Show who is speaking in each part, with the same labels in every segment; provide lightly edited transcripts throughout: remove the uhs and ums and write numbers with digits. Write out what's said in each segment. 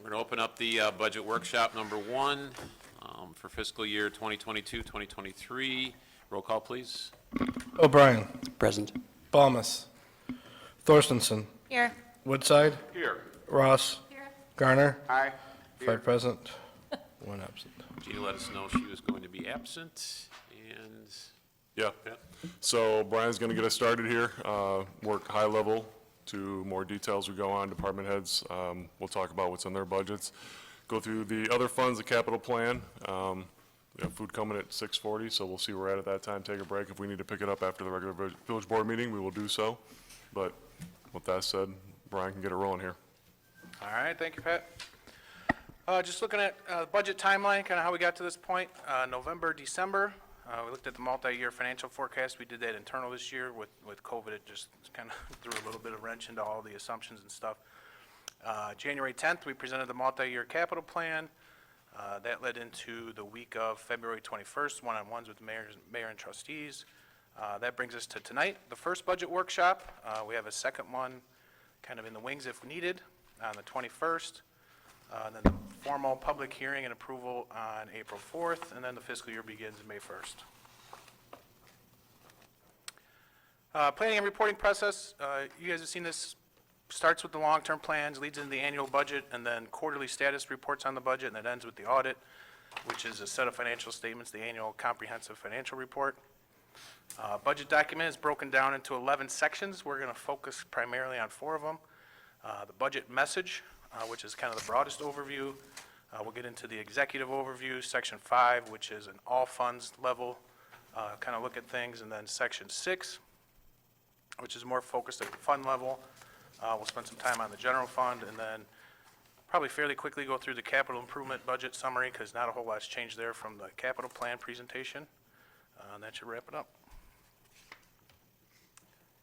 Speaker 1: We're going to open up the budget workshop number 1 for fiscal year 2022-2023. Roll call, please.
Speaker 2: O'Brien.
Speaker 3: Present.
Speaker 2: Balmas. Thorstensen.
Speaker 4: Here.
Speaker 2: Woodside.
Speaker 1: Here.
Speaker 2: Ross.
Speaker 4: Here.
Speaker 2: Garner.
Speaker 1: Aye.
Speaker 2: 5 present, 1 absent.
Speaker 1: Gina let us know she was going to be absent, and
Speaker 5: Yeah, so Brian's going to get us started here, work high level to more details we go on, department heads. We'll talk about what's in their budgets, go through the other funds, the capital plan. We have food coming at 6:40, so we'll see where we're at that time, take a break. If we need to pick it up after the regular village board meeting, we will do so. But with that said, Brian can get it rolling here.
Speaker 6: All right, thank you, Pat. Just looking at budget timeline, kind of how we got to this point, November, December. We looked at the multi-year financial forecast. We did that internal this year. With COVID, it just kind of threw a little bit of wrench into all the assumptions and stuff. January 10th, we presented the multi-year capital plan. That led into the week of February 21st, one-on-ones with the mayor and trustees. That brings us to tonight, the first budget workshop. We have a second one kind of in the wings if needed on the 21st. Then the formal public hearing and approval on April 4th, and then the fiscal year begins May 1st. Planning and reporting process, you guys have seen this, starts with the long-term plans, leads into the annual budget, and then quarterly status reports on the budget, and it ends with the audit, which is a set of financial statements, the annual comprehensive financial report. Budget document is broken down into 11 sections. We're going to focus primarily on 4 of them. The budget message, which is kind of the broadest overview. We'll get into the executive overview, section 5, which is an all funds level, kind of look at things, and then section 6, which is more focused at the fund level. We'll spend some time on the general fund, and then probably fairly quickly go through the capital improvement budget summary, because not a whole lot's changed there from the capital plan presentation. And that should wrap it up.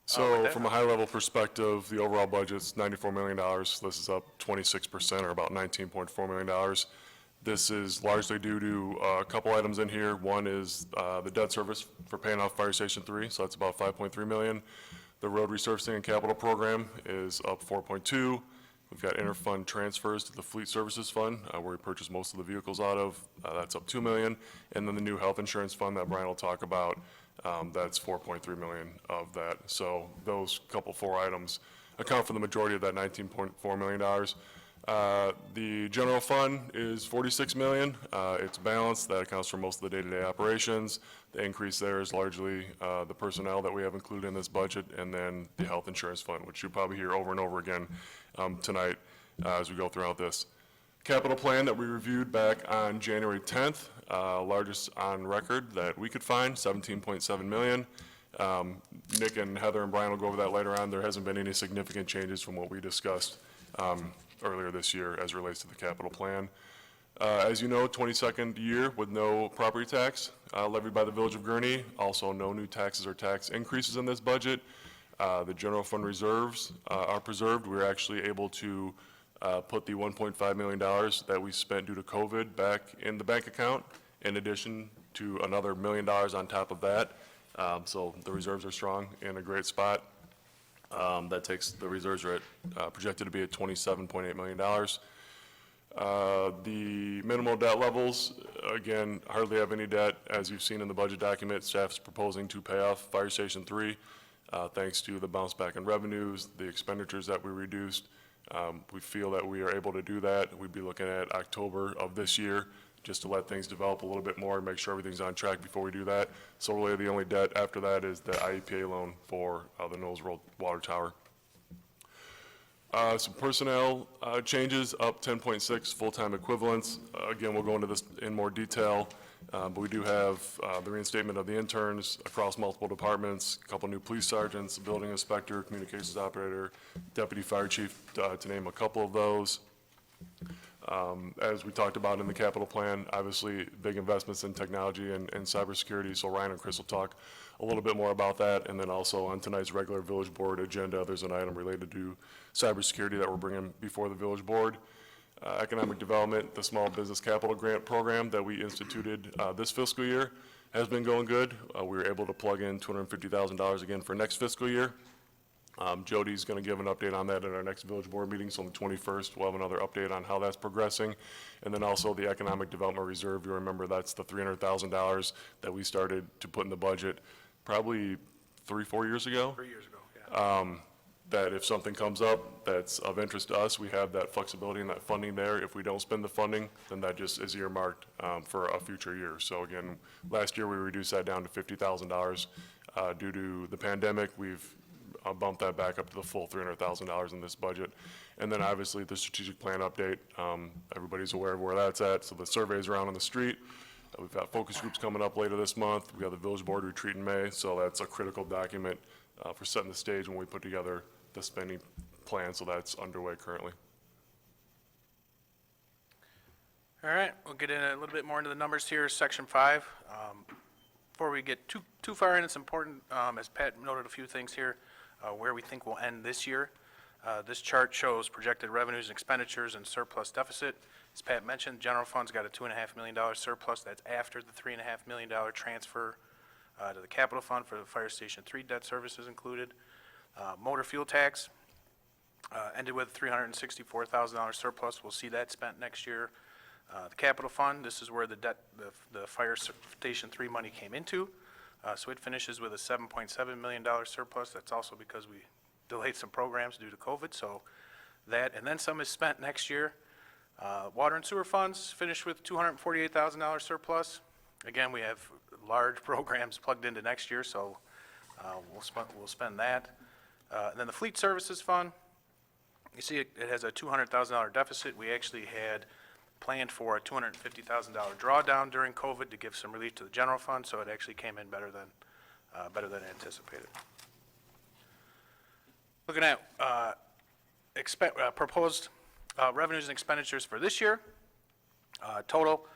Speaker 5: So from a high-level perspective, the overall budget's $94 million. This is up 26%, or about $19.4 million. This is largely due to a couple items in here. One is the debt service for paying off Fire Station 3, so that's about $5.3 million. The road resurfacing and capital program is up 4.2. We've got interfund transfers to the fleet services fund, where we purchase most of the vehicles out of. That's up $2 million. And then the new health insurance fund that Brian will talk about, that's $4.3 million of that. So those couple 4 items account for the majority of that $19.4 million. The general fund is $46 million. It's balanced. That accounts for most of the day-to-day operations. The increase there is largely the personnel that we have included in this budget, and then the health insurance fund, which you'll probably hear over and over again tonight as we go throughout this. Capital plan that we reviewed back on January 10th, largest on record that we could find, $17.7 million. Nick and Heather and Brian will go over that later on. There hasn't been any significant changes from what we discussed earlier this year as it relates to the capital plan. As you know, 22nd year with no property tax levied by the Village of Gurnee. Also, no new taxes or tax increases in this budget. The general fund reserves are preserved. We're actually able to put the $1.5 million that we spent due to COVID back in the bank account, in addition to another $1 million on top of that. So the reserves are strong, in a great spot. That takes, the reserves are at, projected to be at $27.8 million. The minimal debt levels, again, hardly have any debt. As you've seen in the budget document, staff's proposing to pay off Fire Station 3, thanks to the bounce back in revenues, the expenditures that we reduced. We feel that we are able to do that. We'd be looking at October of this year, just to let things develop a little bit more and make sure everything's on track before we do that. So really the only debt after that is the IEPA loan for the Knowles Road Water Tower. Some personnel changes, up 10.6 full-time equivalents. Again, we'll go into this in more detail, but we do have the reinstatement of the interns across multiple departments, a couple new police sergeants, a building inspector, communications operator, deputy fire chief, to name a couple of those. As we talked about in the capital plan, obviously big investments in technology and cybersecurity, so Ryan and Chris will talk a little bit more about that. And then also on tonight's regular village board agenda, there's an item related to cybersecurity that we're bringing before the village board. Economic development, the small business capital grant program that we instituted this fiscal year has been going good. We were able to plug in $250,000 again for next fiscal year. Jody's going to give an update on that at our next village board meeting, so on the 21st, we'll have another update on how that's progressing. And then also the Economic Development Reserve, you remember that's the $300,000 that we started to put in the budget probably 3-4 years ago.
Speaker 6: 3 years ago, yeah.
Speaker 5: That if something comes up that's of interest to us, we have that flexibility and that funding there. If we don't spend the funding, then that just is earmarked for a future year. So again, last year we reduced that down to $50,000. Due to the pandemic, we've bumped that back up to the full $300,000 in this budget. And then obviously the strategic plan update, everybody's aware of where that's at. So the surveys around on the street. We've got focus groups coming up later this month. We got the village board retreat in May. So that's a critical document for setting the stage when we put together the spending plan, so that's underway currently.
Speaker 6: All right, we'll get in a little bit more into the numbers here, section 5. Before we get too far in, it's important, as Pat noted a few things here, where we think we'll end this year. This chart shows projected revenues and expenditures and surplus deficit. As Pat mentioned, general fund's got a $2.5 million surplus. That's after the $3.5 million transfer to the capital fund for the Fire Station 3 debt services included. Motor fuel tax ended with $364,000 surplus. We'll see that spent next year. The capital fund, this is where the Fire Station 3 money came into. So it finishes with a $7.7 million surplus. That's also because we delayed some programs due to COVID. So that, and then some is spent next year. Water and sewer funds finished with $248,000 surplus. Again, we have large programs plugged into next year, so we'll spend that. And then the fleet services fund, you see it has a $200,000 deficit. We actually had planned for a $250,000 drawdown during COVID to give some relief to the general fund, so it actually came in better than anticipated. Looking at proposed revenues and expenditures for this year, total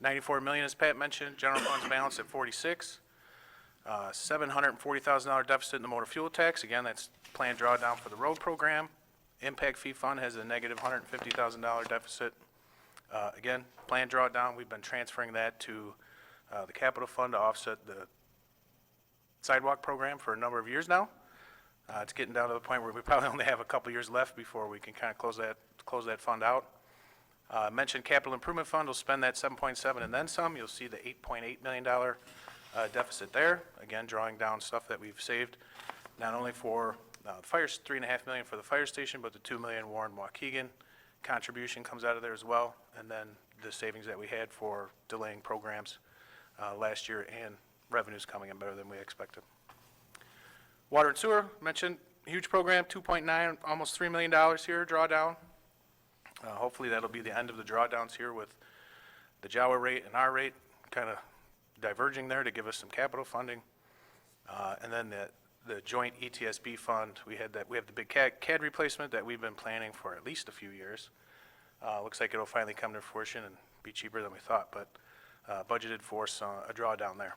Speaker 6: $94 million, as Pat mentioned. General fund's balance at 46. $740,000 deficit in the motor fuel tax. Again, that's planned drawdown for the road program. Impact fee fund has a negative $150,000 deficit. Again, planned drawdown. We've been transferring that to the capital fund to offset the sidewalk program for a number of years now. It's getting down to the point where we probably only have a couple years left before we can kind of close that fund out. Mentioned capital improvement fund will spend that 7.7 and then some. You'll see the $8.8 million deficit there. Again, drawing down stuff that we've saved, not only for the fire, $3.5 million for the fire station, but the $2 million Warren Waukegan contribution comes out of there as well. And then the savings that we had for delaying programs last year and revenues coming in better than we expected. Water and sewer, mentioned, huge program, 2.9, almost $3 million here, drawdown. Hopefully that'll be the end of the drawdowns here with the JAWA rate and our rate kind of diverging there to give us some capital funding. And then the joint ETSB fund, we have the big CAD replacement that we've been planning for at least a few years. Looks like it'll finally come to fruition and be cheaper than we thought, but budgeted for a drawdown there.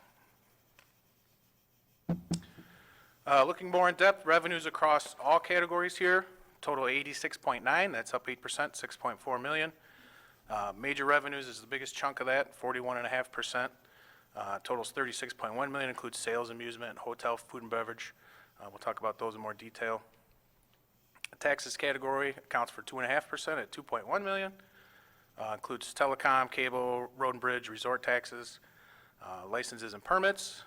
Speaker 6: Looking more in depth, revenues across all categories here, total 86.9, that's up 8%, 6.4 million. Major revenues is the biggest chunk of that, 41.5%. Totals 36.1 million, includes sales, amusement, hotel, food and beverage. We'll talk about those in more detail. The taxes category accounts for 2.5% at 2.1 million. Includes telecom, cable, road and bridge, resort taxes, licenses and permits.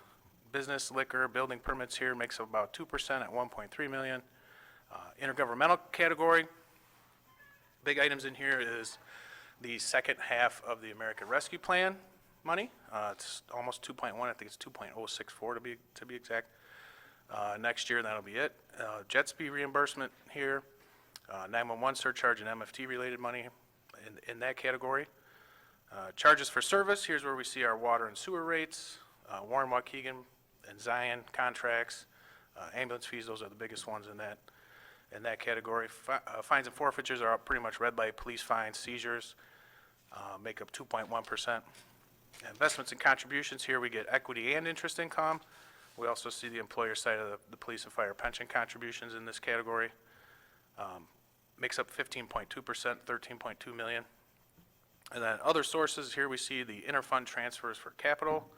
Speaker 6: Business, liquor, building permits here makes up about 2% at 1.3 million. Intergovernmental category, big items in here is the second half of the American Rescue Plan money. It's almost 2.1, I think it's 2.064 to be exact. Next year, that'll be it. Jet ski reimbursement here, 911 surcharge and MFT related money in that category. Charges for service, here's where we see our water and sewer rates, Warren Waukegan and Zion contracts, ambulance fees, those are the biggest ones in that category. Fines and forfeitures are pretty much red light, police fines, seizures, make up 2.1%. Investments and contributions, here we get equity and interest income. We also see the employer side of the police and fire pension contributions in this category. Makes up 15.2%, 13.2 million. And then other sources, here we see the interfund transfers for capital,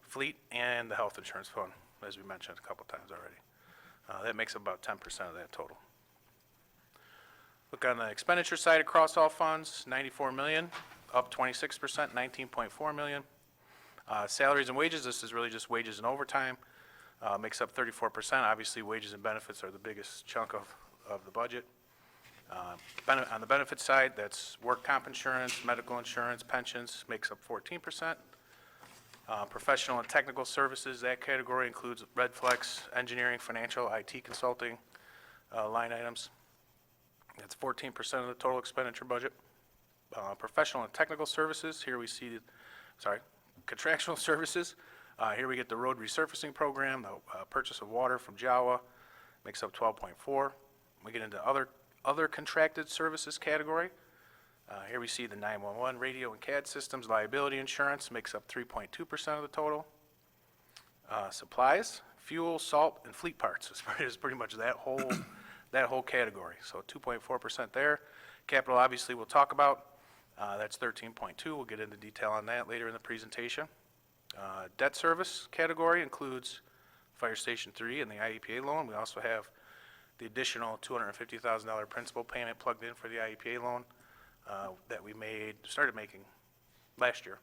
Speaker 6: fleet, and the health insurance fund, as we mentioned a couple times already. That makes up about 10% of that total. Look on the expenditure side across all funds, 94 million, up 26%, 19.4 million. Salaries and wages, this is really just wages and overtime, makes up 34%. Obviously, wages and benefits are the biggest chunk of the budget. On the benefit side, that's work comp insurance, medical insurance, pensions, makes up 14%. Professional and technical services, that category includes Red Flex, engineering, financial, IT consulting line items. That's 14% of the total expenditure budget. Professional and technical services, here we see, contractual services. Here we get the road resurfacing program, the purchase of water from Jawa, makes up 12.4. We get into other contracted services category. Here we see the 911 radio and CAD systems, liability insurance, makes up 3.2% of the total. Supplies, fuel, salt, and fleet parts is pretty much that whole category. So 2.4% there. Capital, obviously, we'll talk about. That's 13.2. We'll get into detail on that later in the presentation. Debt service category includes Fire Station 3 and the IEPA loan. We also have the additional $250,000 principal payment plugged in for the IEPA loan that we started making last year.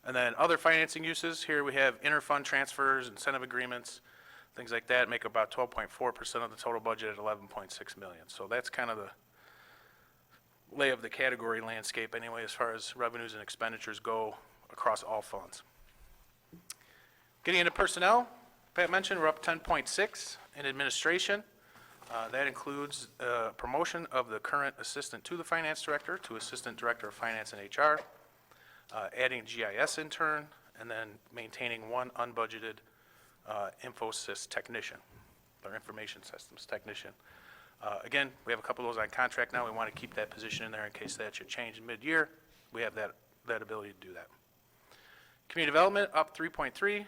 Speaker 6: And then other financing uses, here we have interfund transfers, incentive agreements, things like that, make about 12.4% of the total budget at 11.6 million. So that's kind of the lay of the category landscape anyway, as far as revenues and expenditures go across all funds. Getting into personnel, Pat mentioned we're up 10.6 in administration. That includes promotion of the current assistant to the finance director to assistant director of finance and HR, adding GIS intern, and then maintaining one unbudgeted Infosys technician, or information systems technician. Again, we have a couple of those on contract now. We want to keep that position in there in case that should change mid-year. We have that ability to do that. Community development up 3.3.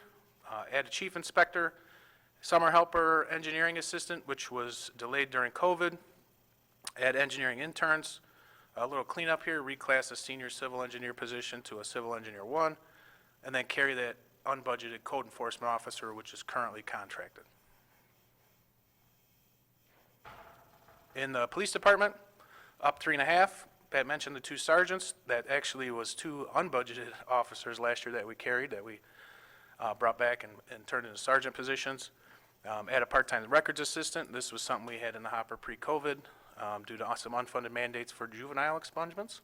Speaker 6: Add a chief inspector, summer helper, engineering assistant, which was delayed during COVID. Add engineering interns. A little cleanup here, reclass a senior civil engineer position to a civil engineer 1, and then carry that unbudgeted code enforcement officer, which is currently contracted. In the police department, up 3.5. Pat mentioned the 2 sergeants. That actually was 2 unbudgeted officers last year that we carried, that we brought back and turned into sergeant positions. Add a part-time records assistant. This was something we had in the hopper pre-COVID due to some unfunded mandates for juvenile expungements.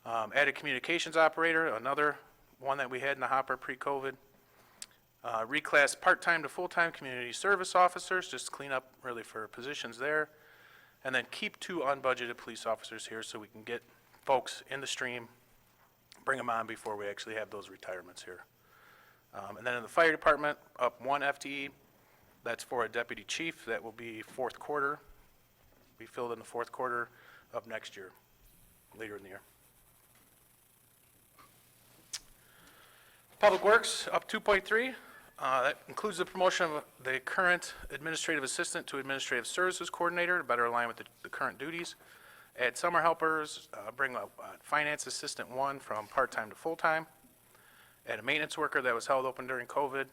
Speaker 6: Add a communications operator, another one that we had in the hopper pre-COVID. Reclass part-time to full-time community service officers, just to clean up really for positions there. And then keep 2 unbudgeted police officers here so we can get folks in the stream, bring them on before we actually have those retirements here. And then in the fire department, up 1 FTE. That's for a deputy chief. That will be fourth quarter, be filled in the fourth quarter of next year, later in the year. Public Works, up 2.3. That includes the promotion of the current administrative assistant to administrative services coordinator to better align with the current duties. Add summer helpers, bring a finance assistant 1 from part-time to full-time. Add a maintenance worker that was held open during COVID.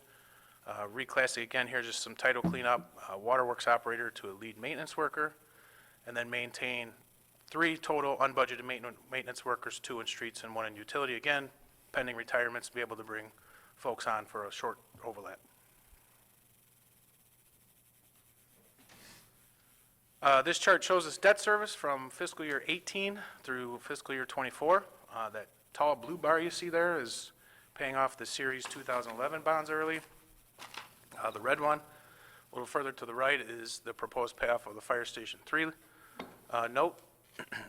Speaker 6: Reclassing again here, just some title cleanup, waterworks operator to a lead maintenance worker. And then maintain 3 total unbudgeted maintenance workers, 2 in streets and 1 in utility. Again, pending retirements, to be able to bring folks on for a short overlap. This chart shows us debt service from fiscal year 18 through fiscal year 24. That tall blue bar you see there is paying off the Series 2011 bonds early. The red one, a little further to the right, is the proposed payoff of the Fire Station 3 note,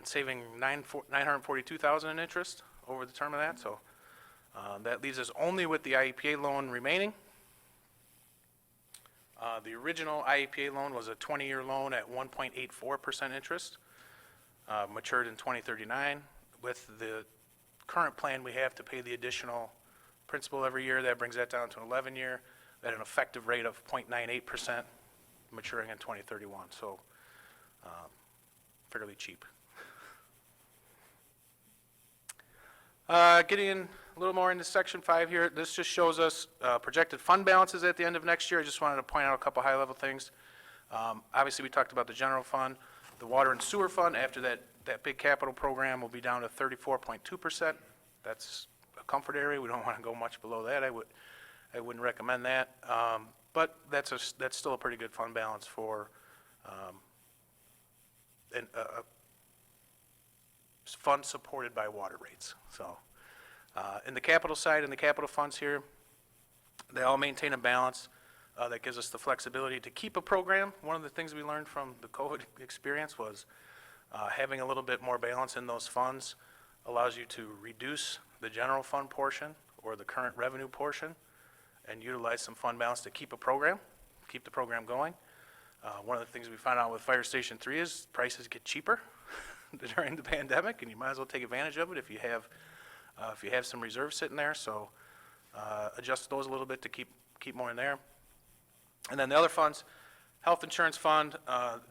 Speaker 6: saving $942,000 in interest over the term of that. So that leaves us only with the IEPA loan remaining. The original IEPA loan was a 20-year loan at 1.84% interest, matured in 2039. With the current plan we have to pay the additional principal every year, that brings that down to an 11-year at an effective rate of 0.98%, maturing in 2031. So fairly cheap. Getting in a little more into section 5 here. This just shows us projected fund balances at the end of next year. I just wanted to point out a couple high-level things. Obviously, we talked about the general fund. The water and sewer fund, after that big capital program, will be down to 34.2%. That's a comfort area. We don't want to go much below that. I wouldn't recommend that. But that's still a pretty good fund balance for a fund supported by water rates. So, in the capital side, in the capital funds here, they all maintain a balance that gives us the flexibility to keep a program. One of the things we learned from the COVID experience was having a little bit more balance in those funds allows you to reduce the general fund portion or the current revenue portion and utilize some fund balance to keep a program, keep the program going. One of the things we found out with Fire Station 3 is prices get cheaper during the pandemic, and you might as well take advantage of it if you have some reserves sitting there. So adjust those a little bit to keep more in there. And then the other funds, health insurance fund,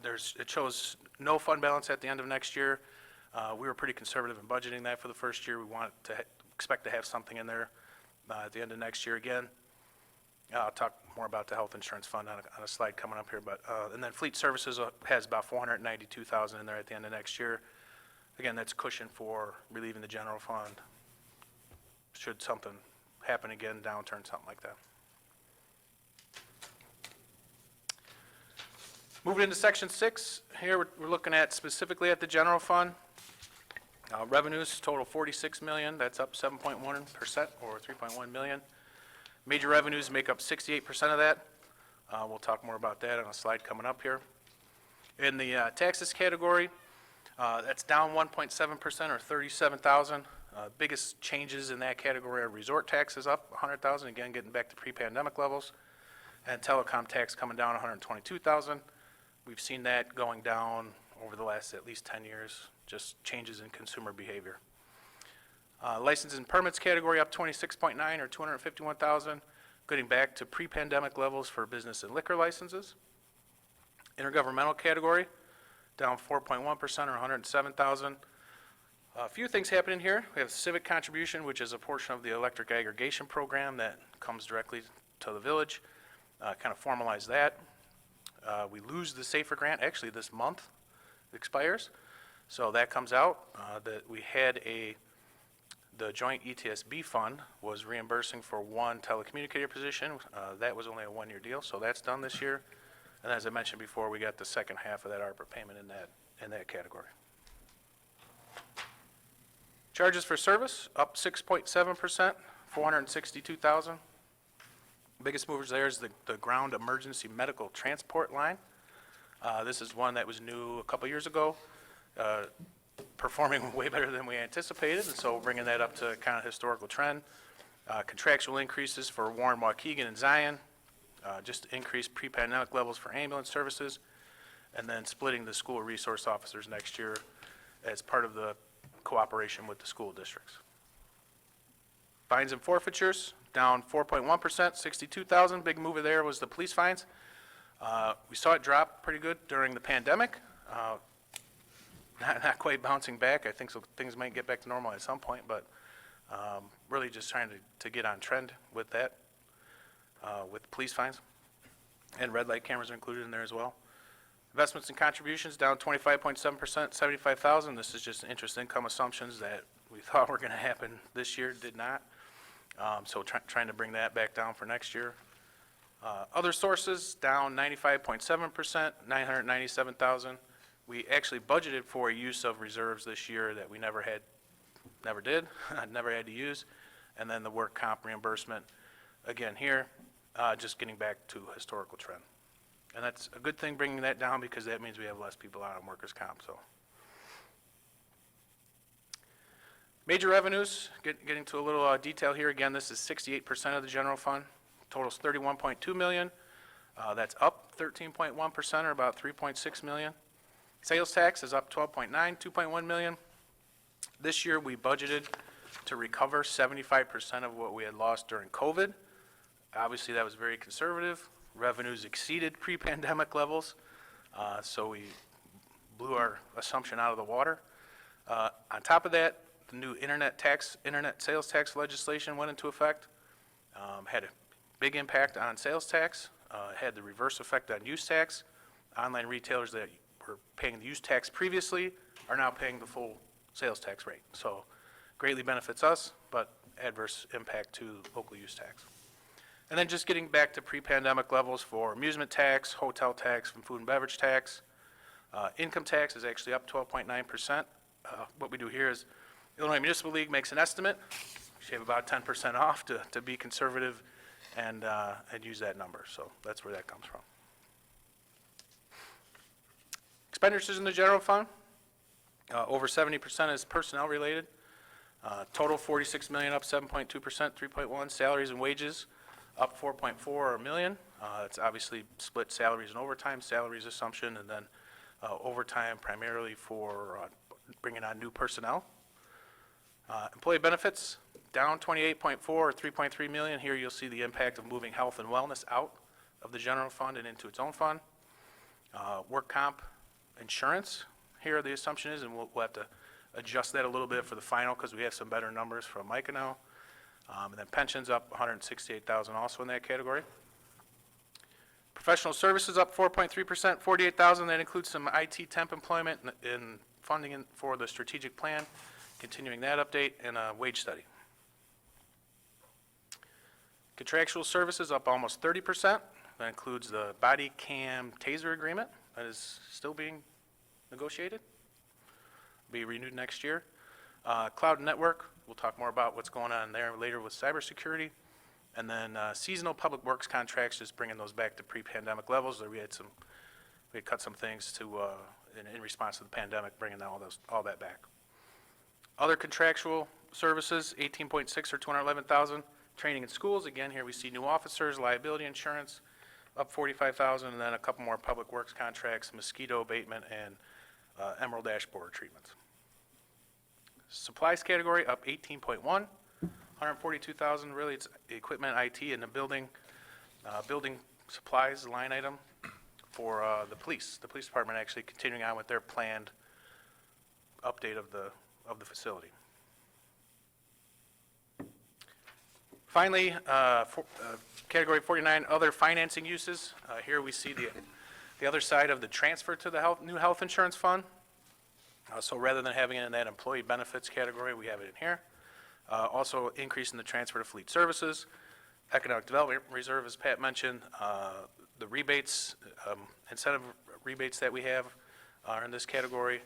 Speaker 6: it shows no fund balance at the end of next year. We were pretty conservative in budgeting that for the first year. We expect to have something in there at the end of next year again. I'll talk more about the health insurance fund on a slide coming up here. But and then fleet services has about $492,000 in there at the end of next year. Again, that's cushion for relieving the general fund should something happen again, downturn, something like that. Moving into section 6, here we're looking at specifically at the general fund. Revenues total $46 million, that's up 7.1% or $3.1 million. Major revenues make up 68% of that. We'll talk more about that on a slide coming up here. In the taxes category, that's down 1.7% or $37,000. Biggest changes in that category are resort taxes up $100,000, again getting back to pre-pandemic levels, and telecom tax coming down $122,000. We've seen that going down over the last at least 10 years, just changes in consumer behavior. Licenses and permits category up 26.9 or $251,000, getting back to pre-pandemic levels for business and liquor licenses. Intergovernmental category down 4.1% or $107,000. A few things happening here. We have civic contribution, which is a portion of the electric aggregation program that comes directly to the village. Kind of formalize that. We lose the SAFER grant, actually this month it expires. So that comes out. That we had the joint ETSB fund was reimbursing for one telecommunicator position. That was only a one-year deal, so that's done this year. And as I mentioned before, we got the second half of that ARPA payment in that category. Charges for service up 6.7%, $462,000. Biggest movers there is the ground emergency medical transport line. This is one that was new a couple years ago, performing way better than we anticipated, and so bringing that up to kind of historical trend. Contractual increases for Warren, Waukegan, and Zion, just increased pre-pandemic levels for ambulance services, and then splitting the school resource officers next year as part of the cooperation with the school districts. Fines and forfeitures down 4.1%, $62,000. Big mover there was the police fines. We saw it drop pretty good during the pandemic. Not quite bouncing back. I think so things might get back to normal at some point, but really just trying to get on trend with that, with police fines. And red light cameras are included in there as well. Investments and contributions down 25.7%, $75,000. This is just interest income assumptions that we thought were going to happen this year, did not. So trying to bring that back down for next year. Other sources down 95.7%, $997,000. We actually budgeted for a use of reserves this year that we never did, never had to use. And then the work comp reimbursement, again here, just getting back to historical trend. And that's a good thing bringing that down because that means we have less people out on workers' comp. So, major revenues, getting to a little detail here. Again, this is 68% of the general fund. Totals $31.2 million. That's up 13.1% or about $3.6 million. Sales tax is up 12.9, $2.1 million. This year we budgeted to recover 75% of what we had lost during COVID. Obviously that was very conservative. Revenues exceeded pre-pandemic levels, so we blew our assumption out of the water. On top of that, the new internet sales tax legislation went into effect. Had a big impact on sales tax, had the reverse effect on use tax. Online retailers that were paying the use tax previously are now paying the full sales tax rate. So greatly benefits us, but adverse impact to local use tax. And then just getting back to pre-pandemic levels for amusement tax, hotel tax, and food and beverage tax. Income tax is actually up 12.9%. What we do here is Illinois Municipal League makes an estimate. We shave about 10% off to be conservative and use that number. So that's where that comes from. Expenditures in the general fund, over 70% is personnel related. Total 46 million, up 7.2%, 3.1. Salaries and wages, up 4.4 million. It's obviously split salaries and overtime, salaries assumption, and then overtime primarily for bringing on new personnel. Employee benefits, down 28.4 or 3.3 million. Here you'll see the impact of moving health and wellness out of the general fund and into its own fund. Work comp insurance, here the assumption is, and we'll have to adjust that a little bit for the final because we have some better numbers from Micah now. And then pensions up 168,000 also in that category. Professional services up 4.3%, 48,000. That includes some IT temp employment in funding for the strategic plan, continuing that update, and a wage study. Contractual services up almost 30%. That includes the body cam taser agreement that is still being negotiated. Be renewed next year. Cloud network, we'll talk more about what's going on there later with cybersecurity. And then seasonal public works contracts, just bringing those back to pre-pandemic levels. We had cut some things to in response to the pandemic, bringing all that back. Other contractual services, 18.6 or 211,000. Training in schools, again, here we see new officers, liability insurance, up 45,000, and then a couple more public works contracts, mosquito abatement, and emerald ash borer treatments. Supplies category up 18.1, 142,000. Really, it's equipment, IT, and the building supplies line item for the police. The police department actually continuing on with their planned update of the facility. Finally, category 49, other financing uses. Here we see the other side of the transfer to the new health insurance fund. So rather than having it in that employee benefits category, we have it in here. Also increase in the transfer to fleet services. Economic development reserve, as Pat mentioned, the rebates, incentive rebates that we have are in this category.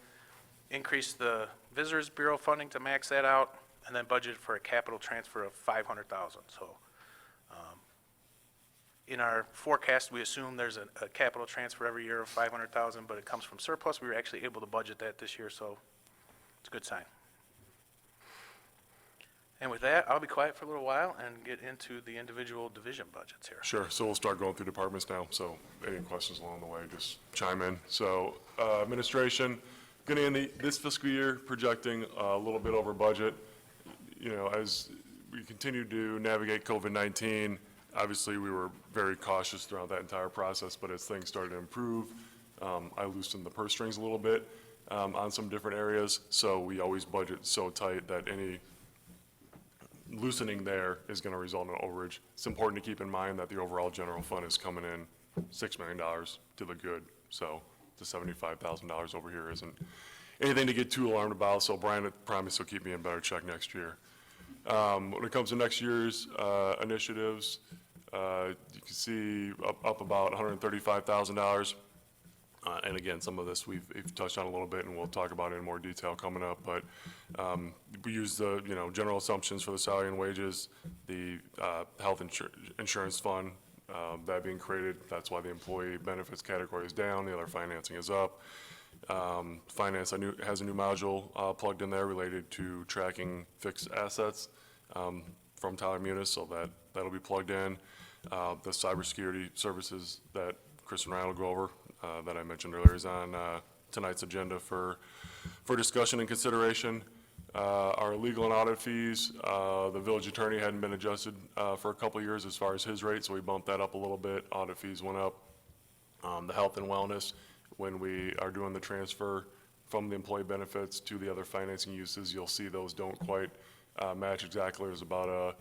Speaker 6: Increase the Visitors Bureau funding to max that out, and then budget for a capital transfer of 500,000. So in our forecast, we assume there's a capital transfer every year of 500,000, but it comes from surplus. We were actually able to budget that this year, so it's a good sign. And with that, I'll be quiet for a little while and get into the individual division budgets here.
Speaker 5: Sure, so we'll start going through departments now, so any questions along the way, just chime in. So administration, going to end this fiscal year projecting a little bit over budget. You know, as we continue to navigate COVID-19, obviously we were very cautious throughout that entire process, but as things started to improve, I loosened the purse strings a little bit on some different areas, so we always budget so tight that any loosening there is going to result in an overage. It's important to keep in mind that the overall general fund is coming in $6 million to the good, so the $75,000 over here isn't anything to get too alarmed about, so Brian promised he'll keep me in better check next year. When it comes to next year's initiatives, you can see up about $135,000. And again, some of this we've touched on a little bit, and we'll talk about it in more detail coming up. But we use the general assumptions for the salary and wages, the health insurance fund that being created. That's why the employee benefits category is down. The other financing is up. Finance has a new module plugged in there related to tracking fixed assets from Tyler Munis, so that'll be plugged in. The cybersecurity services that Chris and Ryan will go over that I mentioned earlier is on tonight's agenda for discussion and consideration. Our legal and audit fees, the village attorney hadn't been adjusted for a couple of years as far as his rate, so we bumped that up a little bit. Audit fees went up. The health and wellness, when we are doing the transfer from the employee benefits to the other financing uses, you'll see those don't quite match exactly. There's about a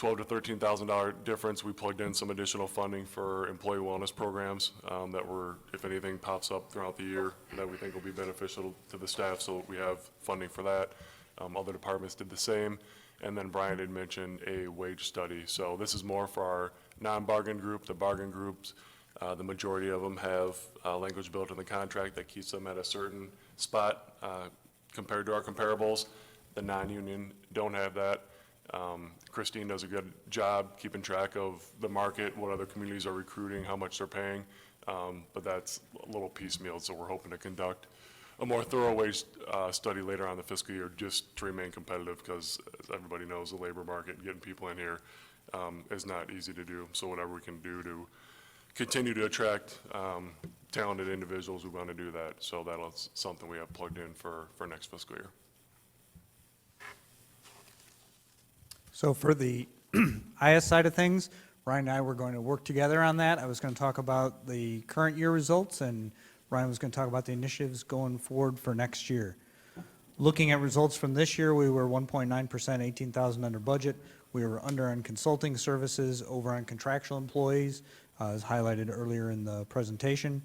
Speaker 5: $12,000 to $13,000 difference. We plugged in some additional funding for employee wellness programs that were, if anything pops up throughout the year, that we think will be beneficial to the staff, so we have funding for that. Other departments did the same. And then Brian had mentioned a wage study. So this is more for our non-bargain group. The bargain groups, the majority of them have language built in the contract that keeps them at a certain spot compared to our comparables. The non-union don't have that. Christine does a good job keeping track of the market, what other communities are recruiting, how much they're paying, but that's a little piecemeal, so we're hoping to conduct a more thorough wage study later on in the fiscal year just to remain competitive, because as everybody knows, the labor market, getting people in here is not easy to do. So whatever we can do to continue to attract talented individuals, we want to do that. So that's something we have plugged in for next fiscal year.
Speaker 3: So for the IS side of things, Ryan and I were going to work together on that. I was going to talk about the current year results, and Ryan was going to talk about the initiatives going forward for next year. Looking at results from this year, we were 1.9%, 18,000 under budget. We were under on consulting services, over on contractual employees, as highlighted earlier in the presentation.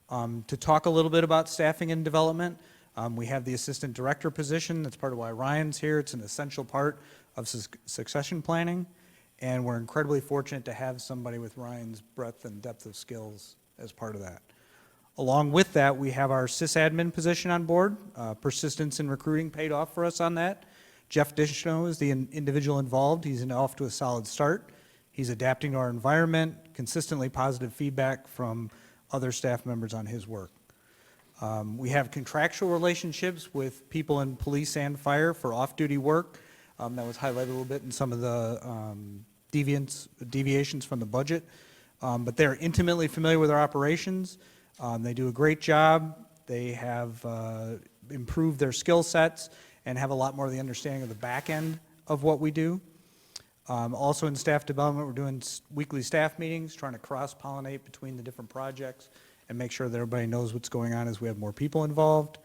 Speaker 3: To talk a little bit about staffing and development, we have the assistant director position. That's part of why Ryan's here. It's an essential part of succession planning, and we're incredibly fortunate to have somebody with Ryan's breadth and depth of skills as part of that. Along with that, we have our sysadmin position on board. Persistence in recruiting paid off for us on that. Jeff Dishno is the individual involved. He's off to a solid start. He's adapting to our environment, consistently positive feedback from other staff members on his work. We have contractual relationships with people in police and fire for off-duty work. That was highlighted a little bit in some of the deviations from the budget. But they're intimately familiar with our operations. They do a great job. They have improved their skill sets and have a lot more of the understanding of the back end of what we do. Also in staff development, we're doing weekly staff meetings, trying to cross-pollinate between the different projects and make sure that everybody knows what's going on as we have more people involved.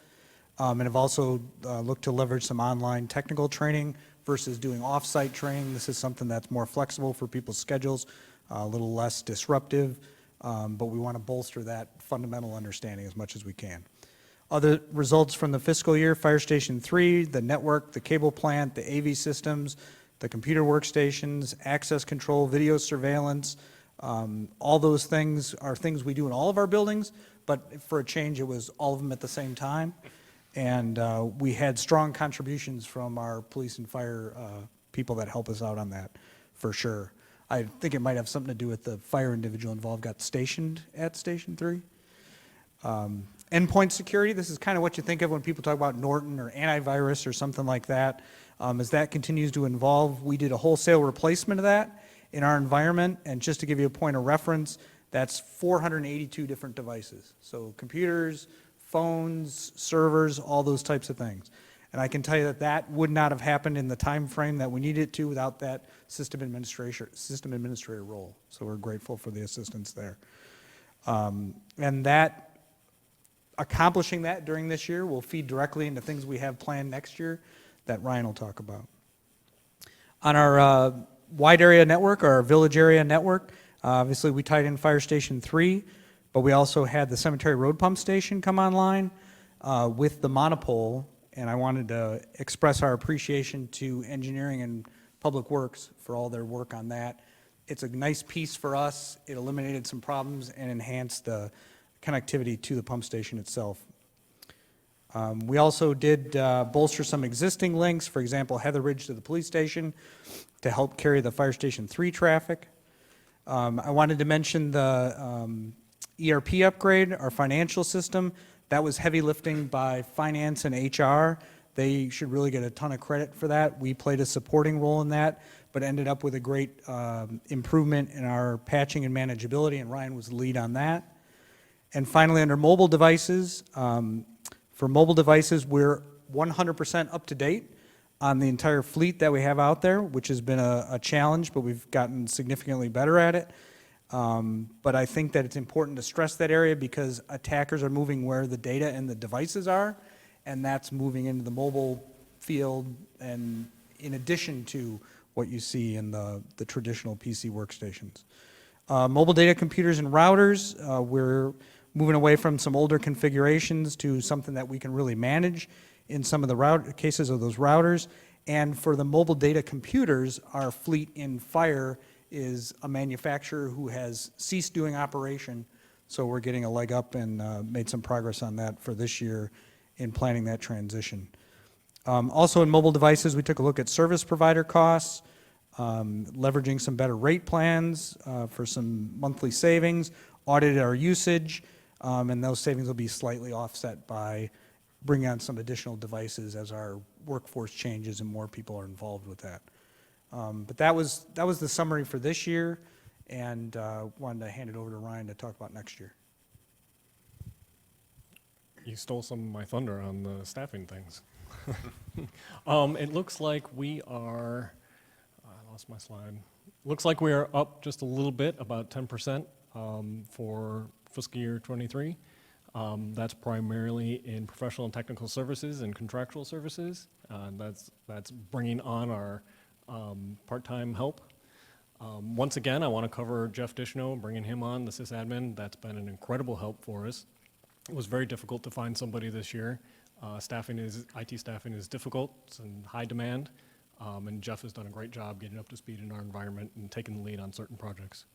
Speaker 3: And have also looked to leverage some online technical training versus doing off-site training. This is something that's more flexible for people's schedules, a little less disruptive, but we want to bolster that fundamental understanding as much as we can. Other results from the fiscal year: Fire Station 3, the network, the cable plant, the AV systems, the computer workstations, access control, video surveillance. All those things are things we do in all of our buildings, but for a change, it was all of them at the same time. And we had strong contributions from our police and fire people that help us out on that, for sure. I think it might have something to do with the fire individual involved got stationed at Station 3. Endpoint security, this is kind of what you think of when people talk about Norton or antivirus or something like that. As that continues to evolve, we did a wholesale replacement of that in our environment. And just to give you a point of reference, that's 482 different devices. So computers, phones, servers, all those types of things. And I can tell you that that would not have happened in the time frame that we needed it to without that system administrator role. So we're grateful for the assistance there. And that, accomplishing that during this year will feed directly into things we have planned next year that Ryan will talk about. On our wide area network, or our village area network, obviously we tied in Fire Station 3, but we also had the Cemetery Road Pump Station come online with the monopole, and I wanted to express our appreciation to engineering and public works for all their work on that. It's a nice piece for us. It eliminated some problems and enhanced the connectivity to the pump station itself. We also did bolster some existing links, for example, Heather Ridge to the police station to help carry the Fire Station 3 traffic. I wanted to mention the ERP upgrade, our financial system. That was heavy lifting by finance and HR. They should really get a ton of credit for that. We played a supporting role in that, but ended up with a great improvement in our patching and manageability, and Ryan was the lead on that. And finally, under mobile devices, for mobile devices, we're 100% up to date on the entire fleet that we have out there, which has been a challenge, but we've gotten significantly better at it. But I think that it's important to stress that area because attackers are moving where the data and the devices are, and that's moving into the mobile field, and in addition to what you see in the traditional PC workstations. Mobile data computers and routers, we're moving away from some older configurations to something that we can really manage in some of the cases of those routers. And for the mobile data computers, our fleet in fire is a manufacturer who has ceased doing operation, so we're getting a leg up and made some progress on that for this year in planning that transition. Also in mobile devices, we took a look at service provider costs, leveraging some better rate plans for some monthly savings, audited our usage, and those savings will be slightly offset by bringing on some additional devices as our workforce changes and more people are involved with that. But that was the summary for this year, and wanted to hand it over to Ryan to talk about next year.
Speaker 4: You stole some of my thunder on the staffing things. It looks like we are, I lost my slide. Looks like we are up just a little bit, about 10% for fiscal year '23. That's primarily in professional and technical services and contractual services. That's bringing on our part-time help. Once again, I want to cover Jeff Dishno, bringing him on, the sysadmin. That's been an incredible help for us. It was very difficult to find somebody this year. IT staffing is difficult, it's in high demand, and Jeff has done a great job getting up to speed in our environment and taking the lead on certain projects.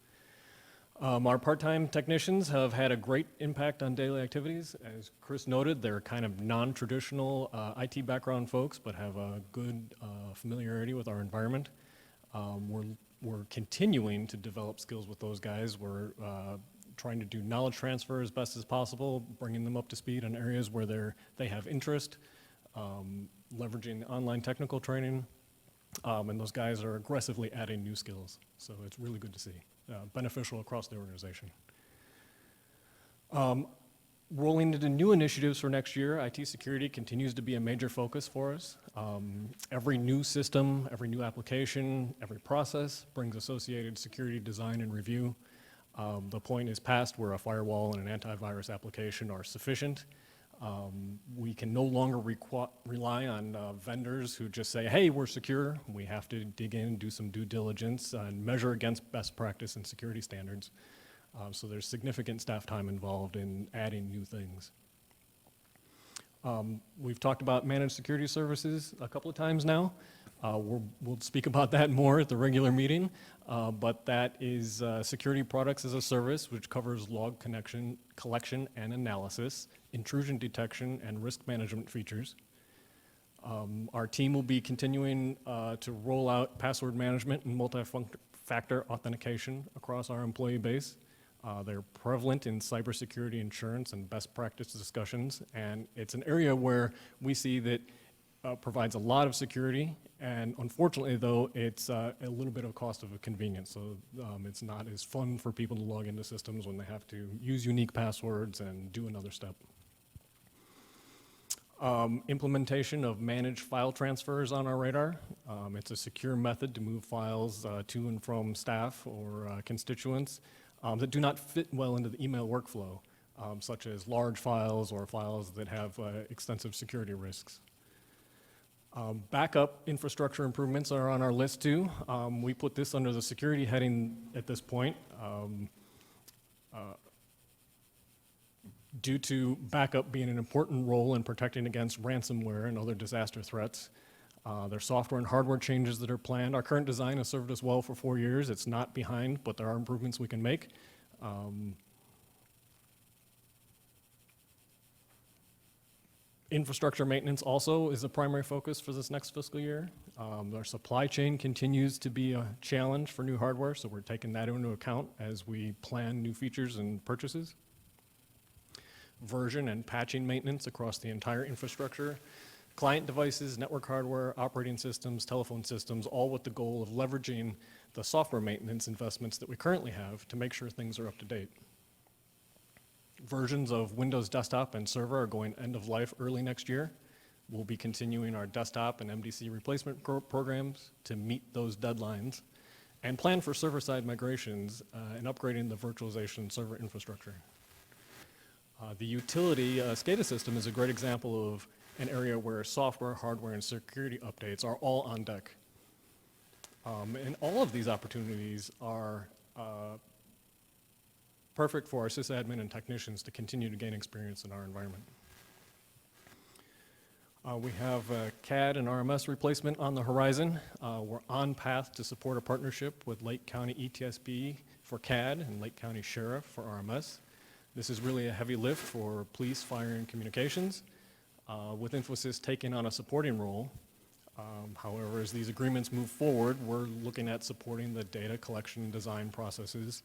Speaker 4: Our part-time technicians have had a great impact on daily activities. As Chris noted, they're kind of non-traditional IT background folks, but have a good familiarity with our environment. We're continuing to develop skills with those guys. We're trying to do knowledge transfer as best as possible, bringing them up to speed on areas where they have interest, leveraging online technical training, and those guys are aggressively adding new skills. So it's really good to see, beneficial across the organization. Rolling into new initiatives for next year, IT security continues to be a major focus for us. Every new system, every new application, every process brings associated security design and review. The point is past where a firewall and an antivirus application are sufficient. We can no longer rely on vendors who just say, hey, we're secure. We have to dig in, do some due diligence, and measure against best practice and security standards. So there's significant staff time involved in adding new things. We've talked about managed security services a couple of times now. We'll speak about that more at the regular meeting, but that is security products as a service, which covers log collection and analysis, intrusion detection, and risk management features. Our team will be continuing to roll out password management and multi-factor authentication across our employee base. They're prevalent in cybersecurity insurance and best practice discussions, and it's an area where we see that provides a lot of security, and unfortunately, though, it's a little bit of cost of a convenience. So it's not as fun for people to log into systems when they have to use unique passwords and do another step. Implementation of managed file transfers on our radar. It's a secure method to move files to and from staff or constituents that do not fit well into the email workflow, such as large files or files that have extensive security risks. Backup infrastructure improvements are on our list too. We put this under the security heading at this point. Due to backup being an important role in protecting against ransomware and other disaster threats. There are software and hardware changes that are planned. Our current design has served us well for 4 years. It's not behind, but there are improvements we can make. Infrastructure maintenance also is a primary focus for this next fiscal year. Our supply chain continues to be a challenge for new hardware, so we're taking that into account as we plan new features and purchases. Version and patching maintenance across the entire infrastructure. Client devices, network hardware, operating systems, telephone systems, all with the goal of leveraging the software maintenance investments that we currently have to make sure things are up to date. Versions of Windows Desktop and Server are going end of life early next year. We'll be continuing our desktop and MDC replacement programs to meet those deadlines and plan for server-side migrations and upgrading the virtualization server infrastructure. The utility SCADA system is a great example of an area where software, hardware, and security updates are all on deck. And all of these opportunities are perfect for our sysadmin and technicians to continue to gain experience in our environment. We have a CAD and RMS replacement on the horizon. We're on path to support a partnership with Lake County ETSB for CAD and Lake County Sheriff for RMS. This is really a heavy lift for police, fire, and communications, with emphasis taken on a supporting role. However, as these agreements move forward, we're looking at supporting the data collection and design processes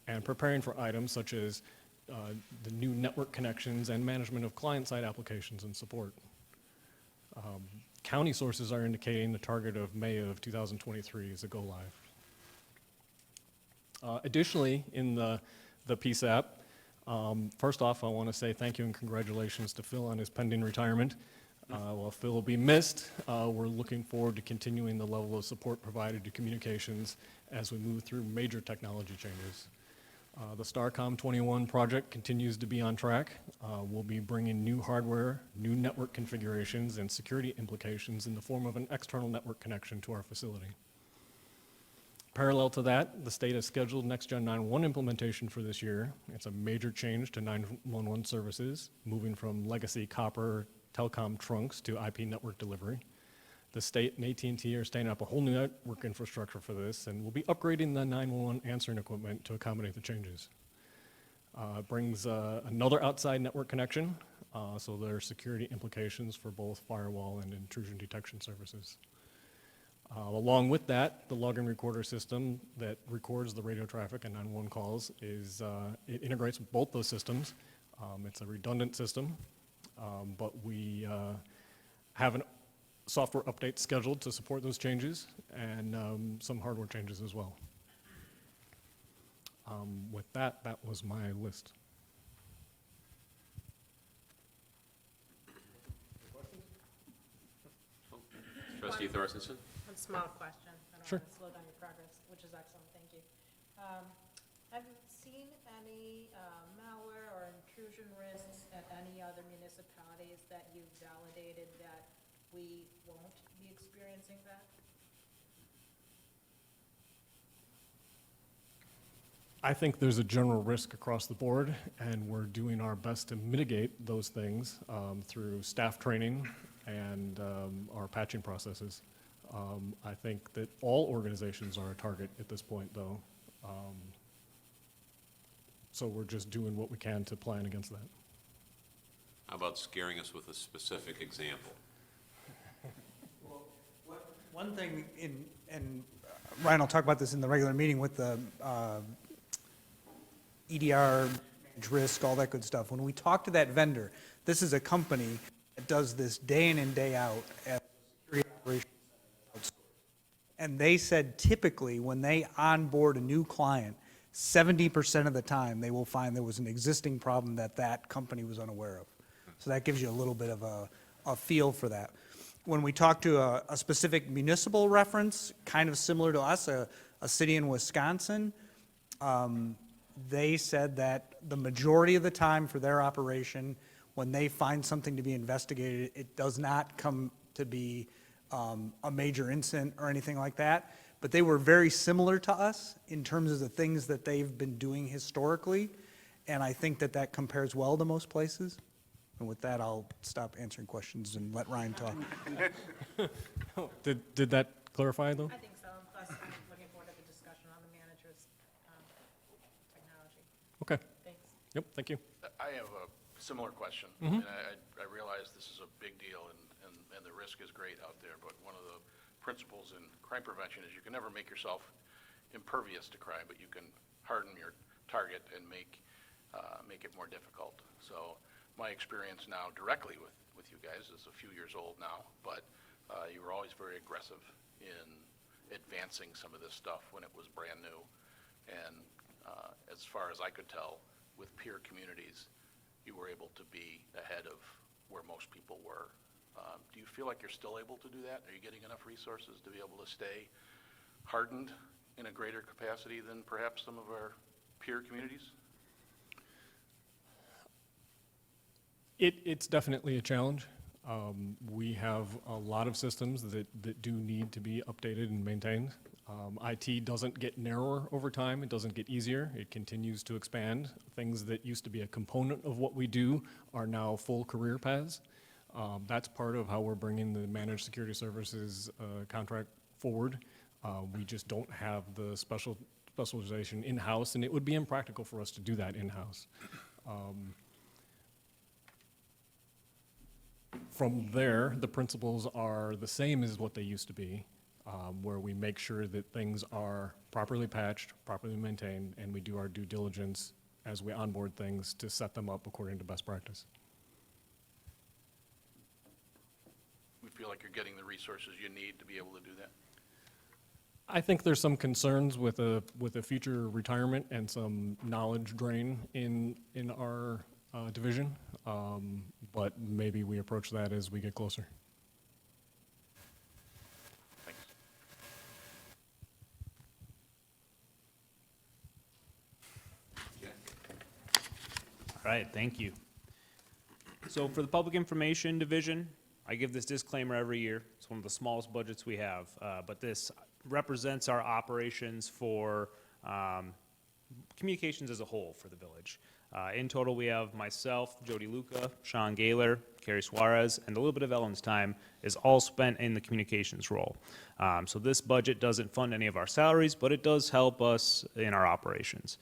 Speaker 4: and preparing for items such as the new network connections and management of client-side applications and support. County sources are indicating the target of May of 2023 as a go-live. Additionally, in the PSAP, first off, I want to say thank you and congratulations to Phil on his pending retirement. While Phil will be missed, we're looking forward to continuing the level of support provided to communications as we move through major technology changes. The STARCOM 21 project continues to be on track. We'll be bringing new hardware, new network configurations, and security implications in the form of an external network connection to our facility. Parallel to that, the state has scheduled NextGen 911 implementation for this year. It's a major change to 911 services, moving from legacy copper telecom trunks to IP network delivery. The state and AT&T are standing up a whole new network infrastructure for this, and we'll be upgrading the 911 answering equipment to accommodate the changes. It brings another outside network connection, so there are security implications for both firewall and intrusion detection services. Along with that, the login recorder system that records the radio traffic and 911 calls it integrates with both those systems. It's a redundant system, but we have a software update scheduled to support those changes and some hardware changes as well. With that, that was my list.
Speaker 1: Trustee Thorstensen?
Speaker 7: One small question. I don't
Speaker 4: Sure.
Speaker 7: want to slow down your progress, which is excellent, thank you. Have you seen any malware or intrusion risks at any other municipalities that you've validated that we won't be experiencing that?
Speaker 4: I think there's a general risk across the board, and we're doing our best to mitigate those things through staff training and our patching processes. I think that all organizations are a target at this point, though. So we're just doing what we can to plan against that.
Speaker 1: How about scaring us with a specific example?
Speaker 3: One thing and Ryan will talk about this in the regular meeting with the EDR, risk, all that good stuff. When we talk to that vendor, this is a company that does this day in and day out at security operations center. And they said typically when they onboard a new client, 70% of the time they will find there was an existing problem that that company was unaware of. So that gives you a little bit of a feel for that. When we talk to a specific municipal reference, kind of similar to us, a city in Wisconsin, they said that the majority of the time for their operation, when they find something to be investigated, it does not come to be a major incident or anything like that. But they were very similar to us in terms of the things that they've been doing historically. And I think that that compares well to most places. And with that, I'll stop answering questions and let Ryan talk.
Speaker 4: Did that clarify, though?
Speaker 7: I think so, and plus I'm looking forward to the discussion on the manager's technology.
Speaker 4: Okay.
Speaker 7: Thanks.
Speaker 4: Yep, thank you.
Speaker 8: I have a similar question. And I realize this is a big deal and the risk is great out there, but one of the principles in crime prevention is you can never make yourself impervious to crime, but you can harden your target and make it more difficult. So my experience now directly with you guys is a few years old now, but you were always very aggressive in advancing some of this stuff when it was brand new. And as far as I could tell, with peer communities, you were able to be ahead of where most people were. Do you feel like you're still able to do that? Are you getting enough resources to be able to stay hardened in a greater capacity than perhaps some of our peer communities?
Speaker 4: It's definitely a challenge. We have a lot of systems that do need to be updated and maintained. IT doesn't get narrower over time, it doesn't get easier, it continues to expand. Things that used to be a component of what we do are now full career paths. That's part of how we're bringing the managed security services contract forward. We just don't have the specialization in-house, and it would be impractical for us to do that in-house. From there, the principles are the same as what they used to be, where we make sure that things are properly patched, properly maintained, and we do our due diligence as we onboard things to set them up according to best practice.
Speaker 8: We feel like you're getting the resources you need to be able to do that.
Speaker 4: I think there's some concerns with a future retirement and some knowledge drain in our division, but maybe we approach that as we get closer.
Speaker 8: Thanks.
Speaker 9: All right, thank you. So for the Public Information Division, I give this disclaimer every year. It's one of the smallest budgets we have, but this represents our operations for communications as a whole for the village. In total, we have myself, Jody Luca, Sean Gaylor, Carrie Suarez, and a little bit of Ellen's time is all spent in the communications role. So this budget doesn't fund any of our salaries, but it does help us in our operations.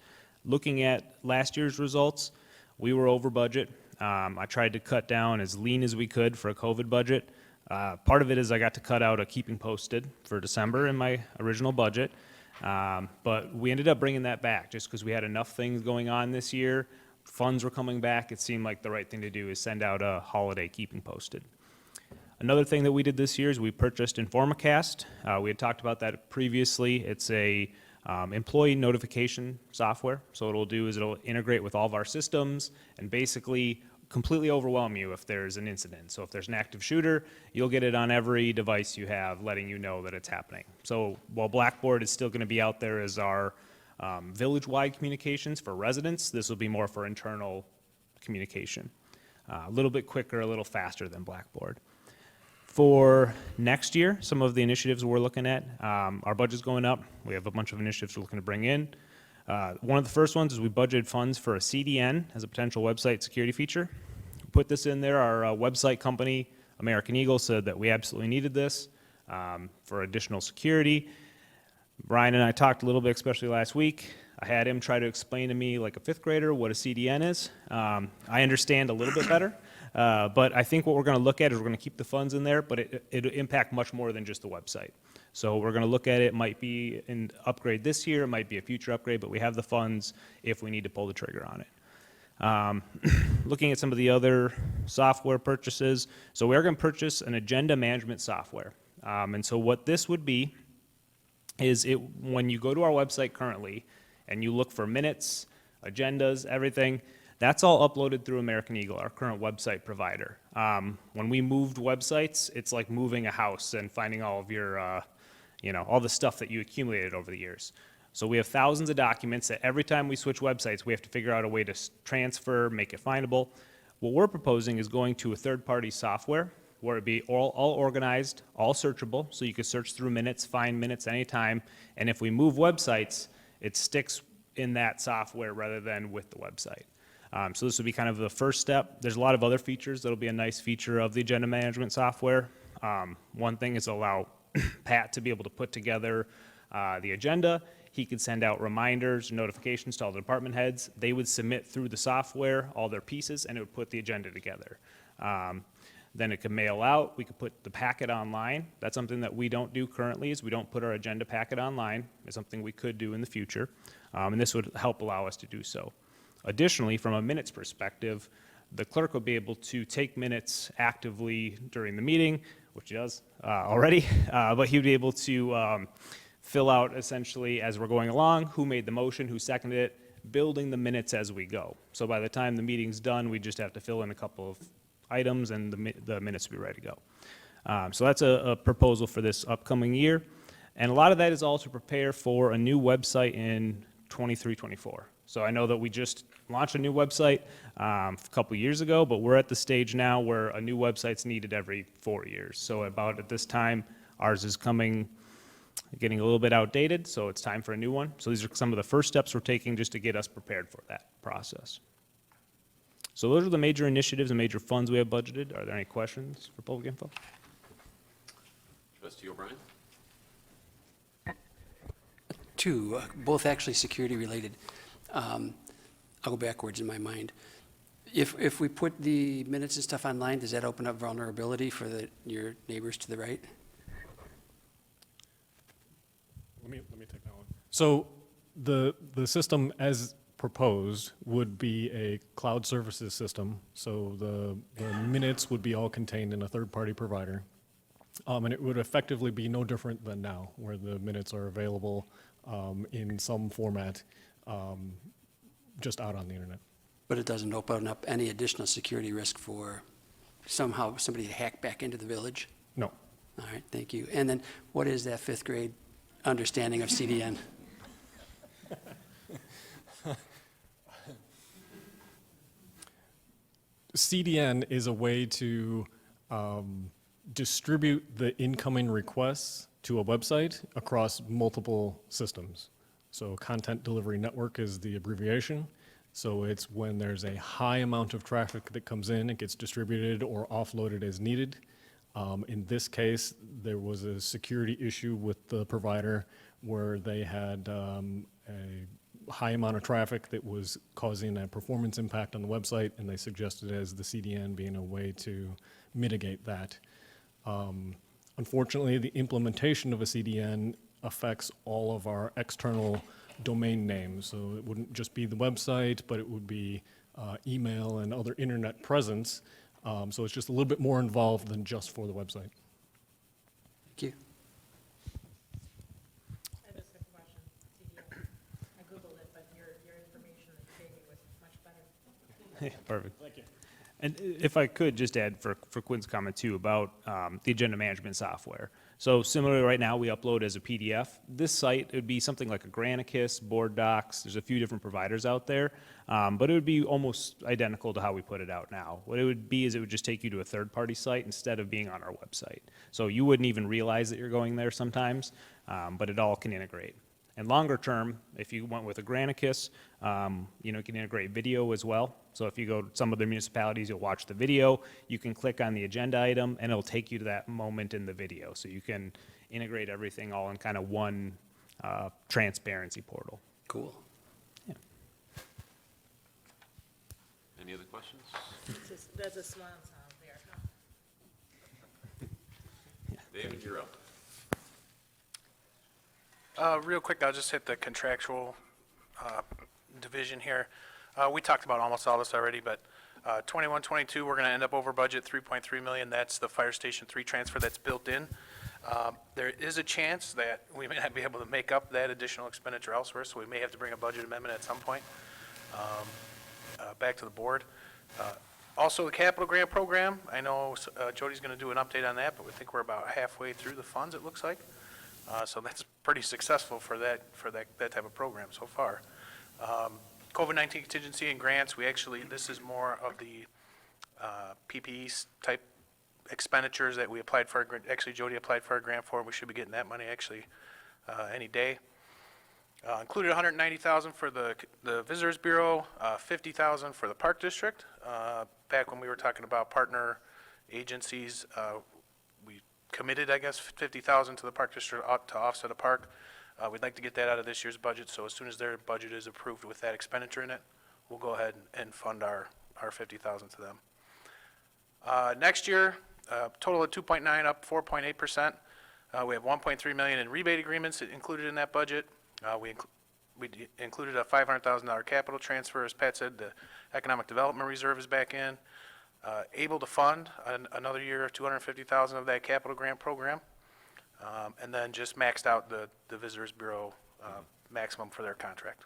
Speaker 9: Looking at last year's results, we were over budget. I tried to cut down as lean as we could for a COVID budget. Part of it is I got to cut out a keeping posted for December in my original budget. But we ended up bringing that back just because we had enough things going on this year. Funds were coming back. It seemed like the right thing to do is send out a holiday keeping posted. Another thing that we did this year is we purchased Informacast. We had talked about that previously. It's a employee notification software. So what it'll do is it'll integrate with all of our systems and basically completely overwhelm you if there's an incident. So if there's an active shooter, you'll get it on every device you have, letting you know that it's happening. So while Blackboard is still going to be out there as our village-wide communications for residents, this will be more for internal communication. A little bit quicker, a little faster than Blackboard. For next year, some of the initiatives we're looking at, our budget's going up. We have a bunch of initiatives we're looking to bring in. One of the first ones is we budgeted funds for a CDN as a potential website security feature. Put this in there. Our website company, American Eagle, said that we absolutely needed this for additional security. Brian and I talked a little bit, especially last week. I had him try to explain to me, like a fifth grader, what a CDN is. I understand a little bit better, but I think what we're going to look at is we're going to keep the funds in there, but it'll impact much more than just the website. So we're going to look at it. Might be an upgrade this year, it might be a future upgrade, but we have the funds if we need to pull the trigger on it. Looking at some of the other software purchases, so we're going to purchase an agenda management software. And so what this would be is when you go to our website currently and you look for minutes, agendas, everything, that's all uploaded through American Eagle, our current website provider. When we moved websites, it's like moving a house and finding all of your, all the stuff that you accumulated over the years. So we have thousands of documents that every time we switch websites, we have to figure out a way to transfer, make it findable. What we're proposing is going to a third-party software where it'd be all organized, all searchable, so you could search through minutes, find minutes anytime, and if we move websites, it sticks in that software rather than with the website. So this would be kind of the first step. There's a lot of other features that'll be a nice feature of the agenda management software. One thing is allow Pat to be able to put together the agenda. He could send out reminders, notifications to all the department heads. They would submit through the software all their pieces, and it would put the agenda together. Then it could mail out. We could put the packet online. That's something that we don't do currently, is we don't put our agenda packet online. It's something we could do in the future, and this would help allow us to do so. Additionally, from a minutes perspective, the clerk will be able to take minutes actively during the meeting, which he does already, but he would be able to fill out essentially as we're going along, who made the motion, who seconded it, building the minutes as we go. So by the time the meeting's done, we just have to fill in a couple of items and the minutes will be ready to go. So that's a proposal for this upcoming year. And a lot of that is all to prepare for a new website in 23-24. So I know that we just launched a new website a couple years ago, but we're at the stage now where a new website's needed every 4 years. So about at this time, ours is getting a little bit outdated, so it's time for a new one. So these are some of the first steps we're taking just to get us prepared for that process. So those are the major initiatives and major funds we have budgeted. Are there any questions for public info?
Speaker 1: Trustee O'Brien?
Speaker 10: Two, both actually security-related. I'll go backwards in my mind. If we put the minutes and stuff online, does that open up vulnerability for your neighbors to the right?
Speaker 4: Let me take that one. So the system as proposed would be a cloud services system. So the minutes would be all contained in a third-party provider. And it would effectively be no different than now, where the minutes are available in some format just out on the internet.
Speaker 10: But it doesn't open up any additional security risk for somehow somebody to hack back into the village?
Speaker 4: No.
Speaker 10: All right, thank you. And then what is that fifth grade understanding of CDN?
Speaker 4: CDN is a way to distribute the incoming requests to a website across multiple systems. So Content Delivery Network is the abbreviation. So it's when there's a high amount of traffic that comes in, it gets distributed or offloaded as needed. In this case, there was a security issue with the provider where they had a high amount of traffic that was causing a performance impact on the website, and they suggested as the CDN being a way to mitigate that. Unfortunately, the implementation of a CDN affects all of our external domain names. So it wouldn't just be the website, but it would be email and other internet presence. So it's just a little bit more involved than just for the website.
Speaker 10: Thank you.
Speaker 7: I just have a question. CDL. I Googled it, but your information that you gave me was much better.
Speaker 9: Perfect. Thank you. And if I could just add for Quinn's comment too about the agenda management software. So similarly, right now we upload as a PDF. This site, it would be something like a Granicus, Board Docs. There's a few different providers out there, but it would be almost identical to how we put it out now. What it would be is it would just take you to a third-party site instead of being on our website. So you wouldn't even realize that you're going there sometimes, but it all can integrate. And longer term, if you went with a Granicus, you can integrate video as well. So if you go to some of the municipalities, you'll watch the video, you can click on the agenda item, and it'll take you to that moment in the video. So you can integrate everything all in kind of one transparency portal.
Speaker 10: Cool.
Speaker 9: Yeah.
Speaker 1: Any other questions?
Speaker 7: There's a swan sound there.
Speaker 1: David, you're up.
Speaker 6: Real quick, I'll just hit the contractual division here. We talked about almost all this already, but 21, 22, we're going to end up over budget, 3.3 million. That's the Fire Station 3 transfer that's built in. There is a chance that we may not be able to make up that additional expenditure elsewhere, so we may have to bring a budget amendment at some point back to the board. Also, the capital grant program, I know Jody's going to do an update on that, but we think we're about halfway through the funds, it looks like. So that's pretty successful for that type of program so far. COVID-19 contingency and grants, this is more of the PPE type expenditures that we applied for. Actually, Jody applied for a grant for. We should be getting that money actually any day. Included $190,000 for the Visitors Bureau, $50,000 for the Park District. Back when we were talking about partner agencies, we committed, I guess, $50,000 to the Park District to offset a park. We'd like to get that out of this year's budget, so as soon as their budget is approved with that expenditure in it, we'll go ahead and fund our $50,000 to them. Next year, total of 2.9, up 4.8%. We have 1.3 million in rebate agreements included in that budget. We included a $500,000 capital transfer, as Pat said. The Economic Development Reserve is back in. Able to fund another year of 250,000 of that capital grant program. And then just maxed out the Visitors Bureau maximum for their contract.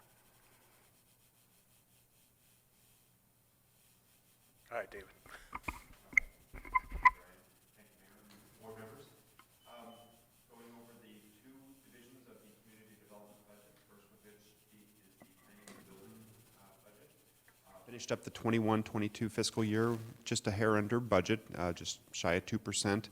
Speaker 6: All right, David.
Speaker 11: Board members, going over the two divisions of the community development budget, first of which is the planning and building finished up the 21-22 fiscal year just a hair under budget, just shy of 2%, and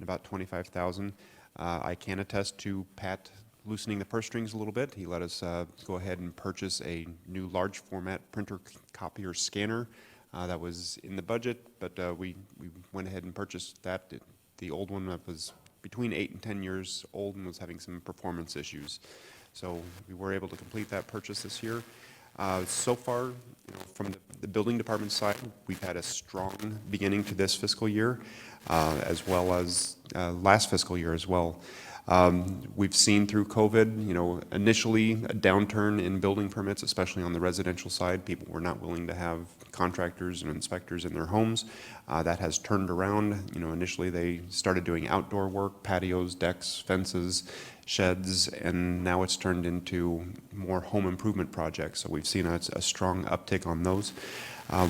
Speaker 11: about 25,000. I can attest to Pat loosening the purse strings a little bit. He let us go ahead and purchase a new large format printer copier scanner that was in the budget, but we went ahead and purchased that. The old one was between 8 and 10 years old and was having some performance issues. So we were able to complete that purchase this year. So far, from the building department side, we've had a strong beginning to this fiscal year, as well as last fiscal year as well. We've seen through COVID, initially a downturn in building permits, especially on the residential side. People were not willing to have contractors and inspectors in their homes. That has turned around. Initially they started doing outdoor work, patios, decks, fences, sheds, and now it's turned into more home improvement projects. So we've seen a strong uptick on those.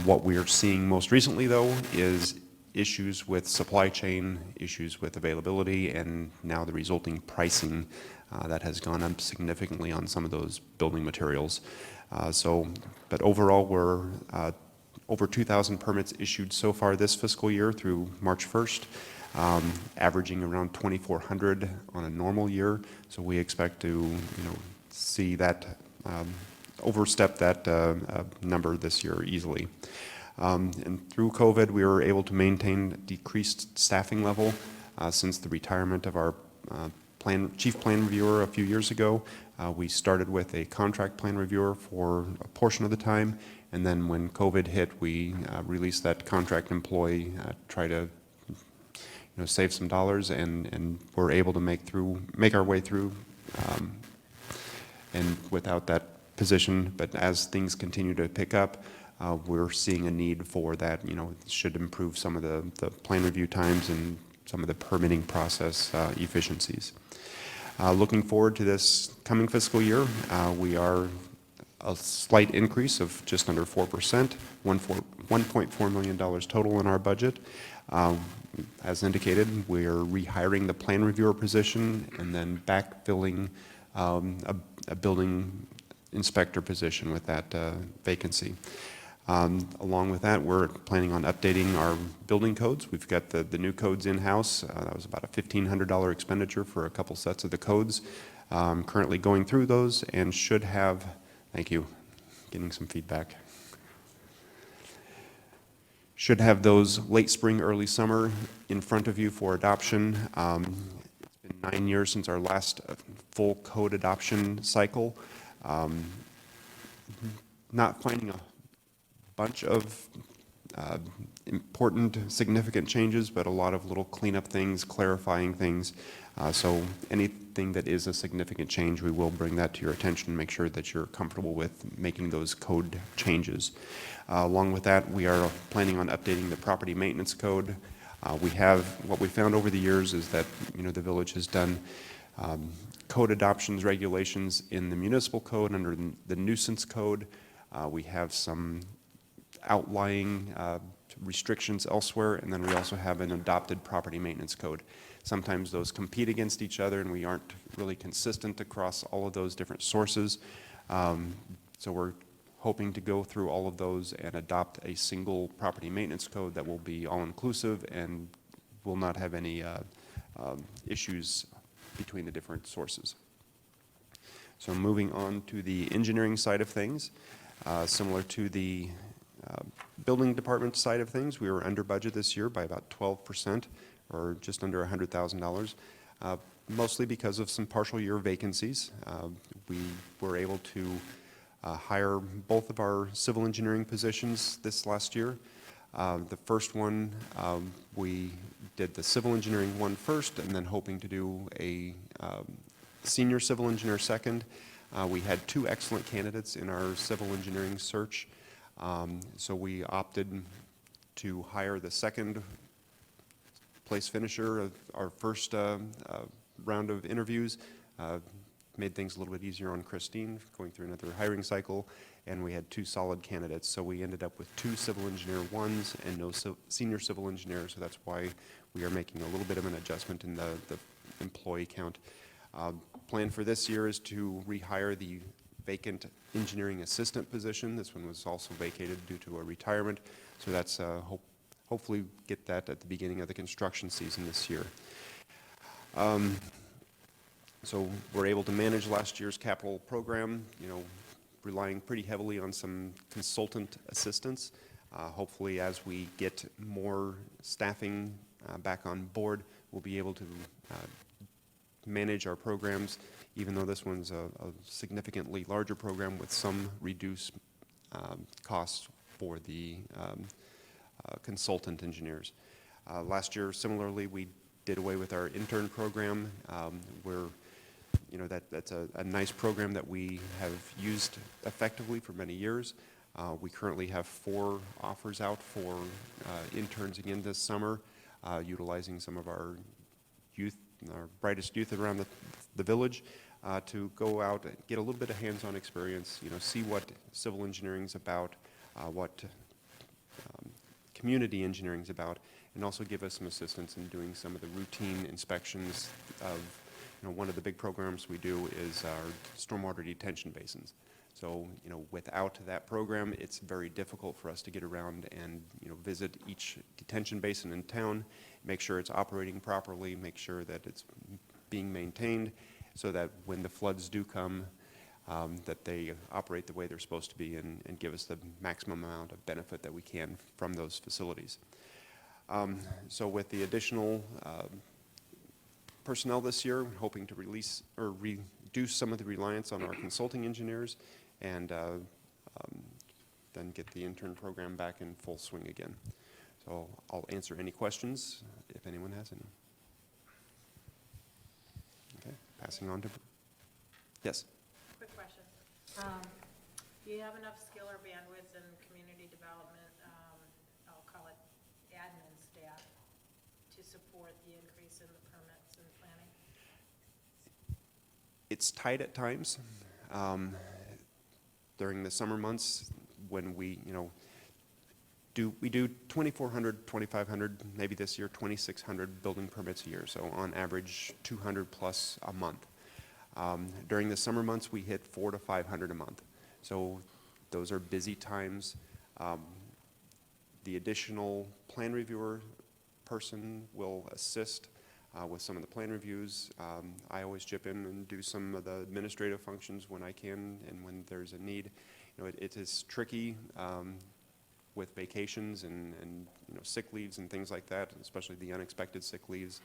Speaker 11: What we are seeing most recently, though, is issues with supply chain, issues with availability, and now the resulting pricing that has gone up significantly on some of those building materials. But overall, we're over 2,000 permits issued so far this fiscal year through March 1st. Averaging around 2,400 on a normal year. So we expect to, see that overstep that number this year easily. And through COVID, we were able to maintain decreased staffing level since the retirement of our chief plan reviewer a few years ago. We started with a contract plan reviewer for a portion of the time, and then when COVID hit, we released that contract employee, try to save some dollars, and we're able to make our way through, and without that position. But as things continue to pick up, we're seeing a need for that. It should improve some of the plan review times and some of the permitting process efficiencies. Looking forward to this coming fiscal year, we are a slight increase of just under 4%, $1.4 million total in our budget. As indicated, we're rehiring the plan reviewer position and then backfilling a building inspector position with that vacancy. Along with that, we're planning on updating our building codes. We've got the new codes in-house. That was about a $1,500 expenditure for a couple sets of the codes. Currently going through those and should have, thank you, getting some feedback. Should have those late spring, early summer in front of you for adoption. It's been 9 years since our last full code adoption cycle. Not finding a bunch of important, significant changes, but a lot of little cleanup things, clarifying things. So anything that is a significant change, we will bring that to your attention and make sure that you're comfortable with making those code changes. Along with that, we are planning on updating the property maintenance code. What we found over the years is that, the village has done code adoptions regulations in the municipal code under the nuisance code. We have some outlying restrictions elsewhere, and then we also have an adopted property maintenance code. Sometimes those compete against each other, and we aren't really consistent across all of those different sources. So we're hoping to go through all of those and adopt a single property maintenance code that will be all-inclusive and will not have any issues between the different sources. So moving on to the engineering side of things, similar to the building department side of things, we were under budget this year by about 12%, or just under $100,000, mostly because of some partial year vacancies. We were able to hire both of our civil engineering positions this last year. The first one, we did the civil engineering one first, and then hoping to do a senior civil engineer second. We had 2 excellent candidates in our civil engineering search, so we opted to hire the second place finisher of our first round of interviews. Made things a little bit easier on Christine, going through another hiring cycle, and we had 2 solid candidates. So we ended up with 2 civil engineer ones and no senior civil engineers, so that's why we are making a little bit of an adjustment in the employee count. Plan for this year is to rehire the vacant engineering assistant position. This one was also vacated due to a retirement, so that's hopefully get that at the beginning of the construction season this year. So we're able to manage last year's capital program, relying pretty heavily on some consultant assistance. Hopefully, as we get more staffing back on board, we'll be able to manage our programs, even though this one's a significantly larger program with some reduced costs for the consultant engineers. Last year, similarly, we did away with our intern program. That's a nice program that we have used effectively for many years. We currently have 4 offers out for interns again this summer, utilizing some of our youth, our brightest youth around the village, to go out and get a little bit of hands-on experience, see what civil engineering is about, what community engineering is about, and also give us some assistance in doing some of the routine inspections of, one of the big programs we do is our stormwater detention basins. So, without that program, it's very difficult for us to get around and, visit each detention basin in town, make sure it's operating properly, make sure that it's being maintained, so that when the floods do come, that they operate the way they're supposed to be and give us the maximum amount of benefit that we can from those facilities. So with the additional personnel this year, we're hoping to release or reduce some of the reliance on our consulting engineers and then get the intern program back in full swing again. So I'll answer any questions if anyone has any. Okay, passing on to, yes?
Speaker 7: Quick question. Do you have enough skill or bandwidth in community development, I'll call it admin staff, to support the increase in the permits and planning?
Speaker 11: It's tight at times. During the summer months, when we do 2,400, 2,500, maybe this year 2,600 building permits a year, so on average 200 plus a month. During the summer months, we hit 400 to 500 a month, so those are busy times. The additional plan reviewer person will assist with some of the plan reviews. I always chip in and do some of the administrative functions when I can and when there's a need. It is tricky with vacations and sick leaves and things like that, especially the unexpected sick leaves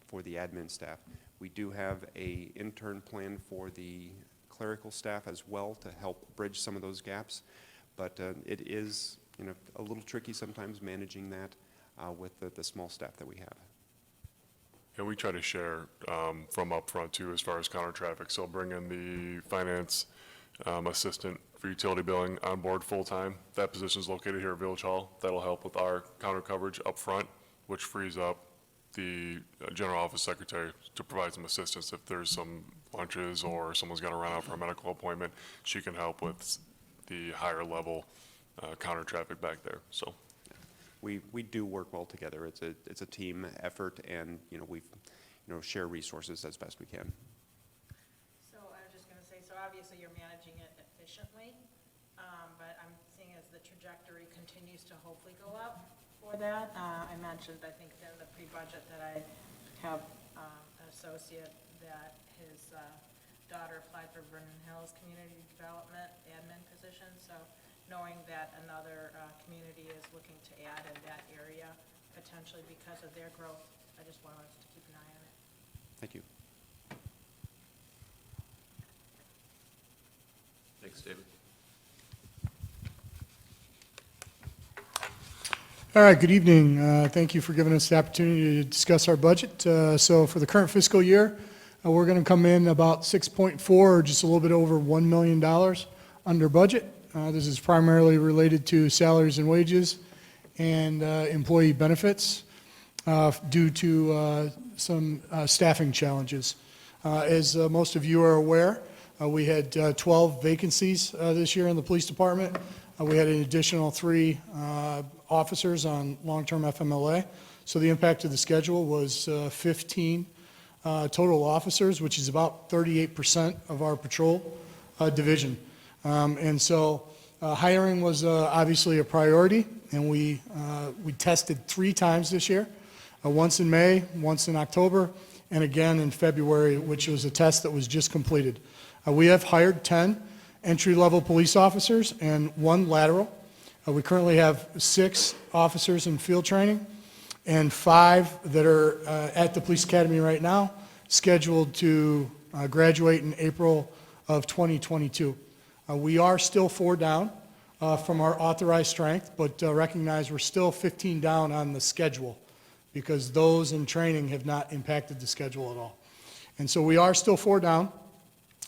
Speaker 11: for the admin staff. We do have an intern plan for the clerical staff as well to help bridge some of those gaps, but it is a little tricky sometimes managing that with the small staff that we have.
Speaker 5: And we try to share from up front too as far as counter traffic. So bring in the finance assistant for utility billing on board full-time. That position is located here at Village Hall. That'll help with our counter coverage up front, which frees up the general office secretary to provide some assistance if there's some lunches or someone's got to run out for a medical appointment. She can help with the higher level counter traffic back there. So.
Speaker 11: We do work well together. It's a team effort, and we share resources as best we can.
Speaker 7: So I was just going to say, so obviously you're managing it efficiently, but I'm seeing as the trajectory continues to hopefully go up for that. I mentioned, I think in the pre-budget that I have an associate that his daughter applied for Vernon Hills Community Development admin position, so knowing that another community is looking to add in that area, potentially because of their growth, I just wanted us to keep an eye on it.
Speaker 11: Thank you.
Speaker 1: Thanks, David.
Speaker 12: All right, good evening. Thank you for giving us the opportunity to discuss our budget. So for the current fiscal year, we're going to come in about 6.4, or just a little bit over $1 million under budget. This is primarily related to salaries and wages and employee benefits due to some staffing challenges. As most of you are aware, we had 12 vacancies this year in the police department. We had an additional 3 officers on long-term FMLA. So the impact of the schedule was 15 total officers, which is about 38% of our patrol division. And so hiring was obviously a priority, and we tested 3 times this year, once in May, once in October, and again in February, which was a test that was just completed. We have hired 10 entry-level police officers and 1 lateral. We currently have 6 officers in field training and 5 that are at the police academy right now, scheduled to graduate in April of 2022. We are still 4 down from our authorized strength, but recognize we're still 15 down on the schedule because those in training have not impacted the schedule at all. And so we are still 4 down,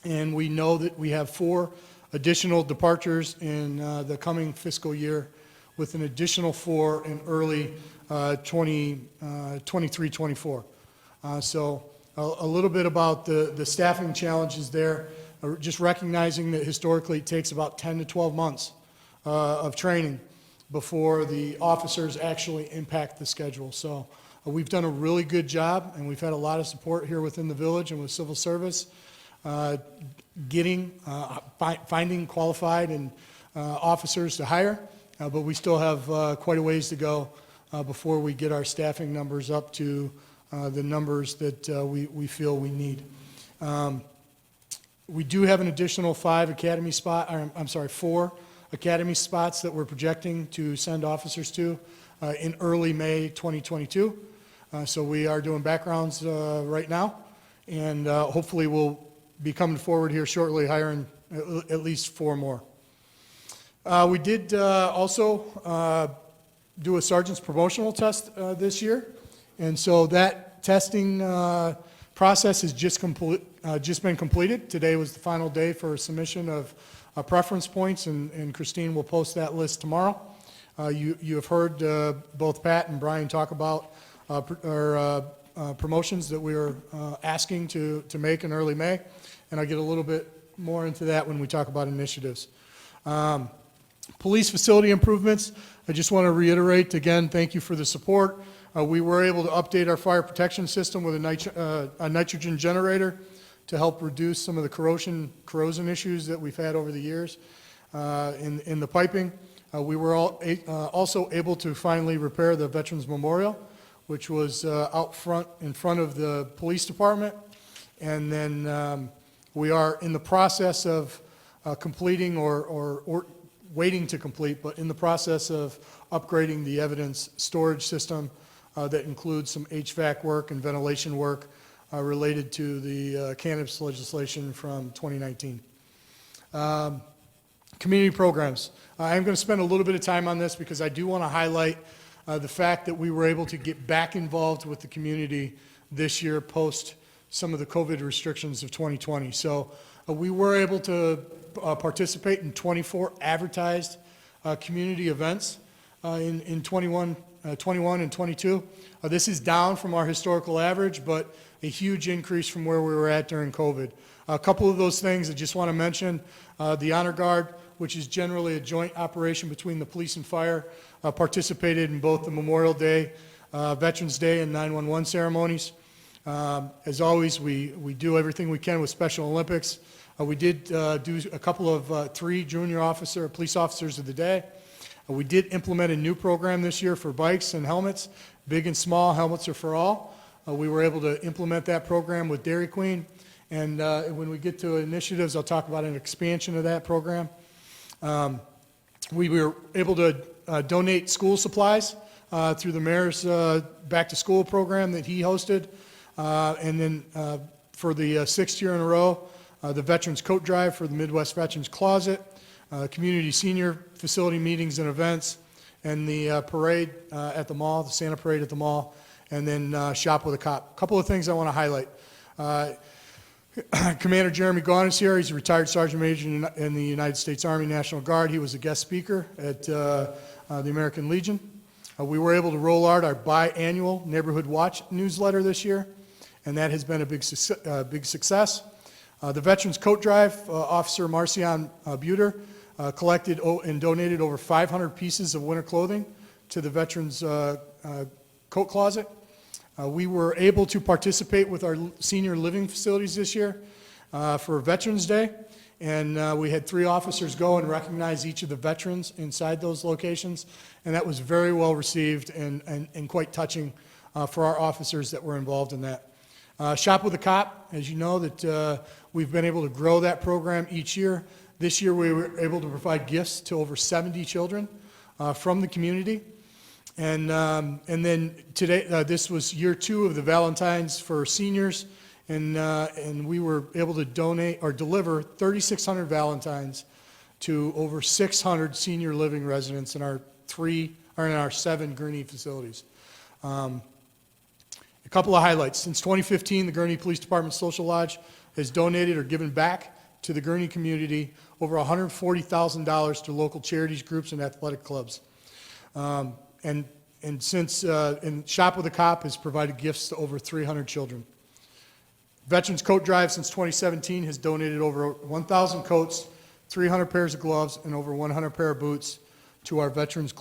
Speaker 12: and we know that we have 4 additional departures in the coming fiscal year, with an additional 4 in early 23-24. So a little bit about the staffing challenges there, just recognizing that historically it takes about 10 to 12 months of training before the officers actually impact the schedule. So we've done a really good job, and we've had a lot of support here within the village and with civil service, finding qualified and officers to hire, but we still have quite a ways to go before we get our staffing numbers up to the numbers that we feel we need. We do have an additional 4 academy spots that we're projecting to send officers to in early May 2022. So we are doing backgrounds right now, and hopefully we'll be coming forward here shortly, hiring at least 4 more. We did also do a sergeant's promotional test this year, and so that testing process has just been completed. Today was the final day for submission of preference points, and Christine will post that list tomorrow. You have heard both Pat and Brian talk about our promotions that we are asking to make in early May, and I'll get a little bit more into that when we talk about initiatives. Police facility improvements, I just want to reiterate again, thank you for the support. We were able to update our fire protection system with a nitrogen generator to help reduce some of the corrosion issues that we've had over the years in the piping. We were also able to finally repair the Veterans Memorial, which was out front in front of the police department. And then we are in the process of completing or waiting to complete, but in the process of upgrading the evidence storage system that includes some HVAC work and ventilation work related to the cannabis legislation from 2019. Community programs. I'm going to spend a little bit of time on this because I do want to highlight the fact that we were able to get back involved with the community this year post some of the COVID restrictions of 2020. So we were able to participate in 24 advertised community events in 21 and 22. This is down from our historical average, but a huge increase from where we were at during COVID. A couple of those things I just want to mention, the Honor Guard, which is generally a joint operation between the police and fire, participated in both the Memorial Day, Veterans Day, and 911 ceremonies. As always, we do everything we can with Special Olympics. We did do a couple of 3 junior police officers of the day. We did implement a new program this year for bikes and helmets. Big and small, helmets are for all. We were able to implement that program with Dairy Queen. And when we get to initiatives, I'll talk about an expansion of that program. We were able to donate school supplies through the mayor's back to school program that he hosted. And then for the 6th year in a row, the Veterans Coat Drive for the Midwest Veterans Closet, community senior facility meetings and events, and the parade at the mall, the Santa Parade at the mall, and then Shop with a Cop. A couple of things I want to highlight. Commander Jeremy Gaughan is here. He's a retired Sergeant Major in the United States Army National Guard. He was a guest speaker at the American Legion. We were able to roll out our biannual Neighborhood Watch newsletter this year, and that has been a big success. The Veterans Coat Drive, Officer Marcion Buter collected and donated over 500 pieces of winter clothing to the Veterans Coat Closet. We were able to participate with our senior living facilities this year for Veterans Day, and we had 3 officers go and recognize each of the veterans inside those locations, and that was very well received and quite touching for our officers that were involved in that. Shop with a Cop, as you know, that we've been able to grow that program each year. This year, we were able to provide gifts to over 70 children from the community. And then today, this was year 2 of the Valentine's for seniors, and we were able to donate or deliver 3,600 Valentines to over 600 senior living residents in our 7 Gurnee facilities. A couple of highlights. Since 2015, the Gurnee Police Department Social Lodge has donated or given back to the Gurnee community over $140,000 to local charities, groups, and athletic clubs. And Shop with a Cop has provided gifts to over 300 children. Veterans Coat Drive since 2017 has donated over 1,000 coats, 300 pairs of gloves, and over 100 pair of boots to our Veterans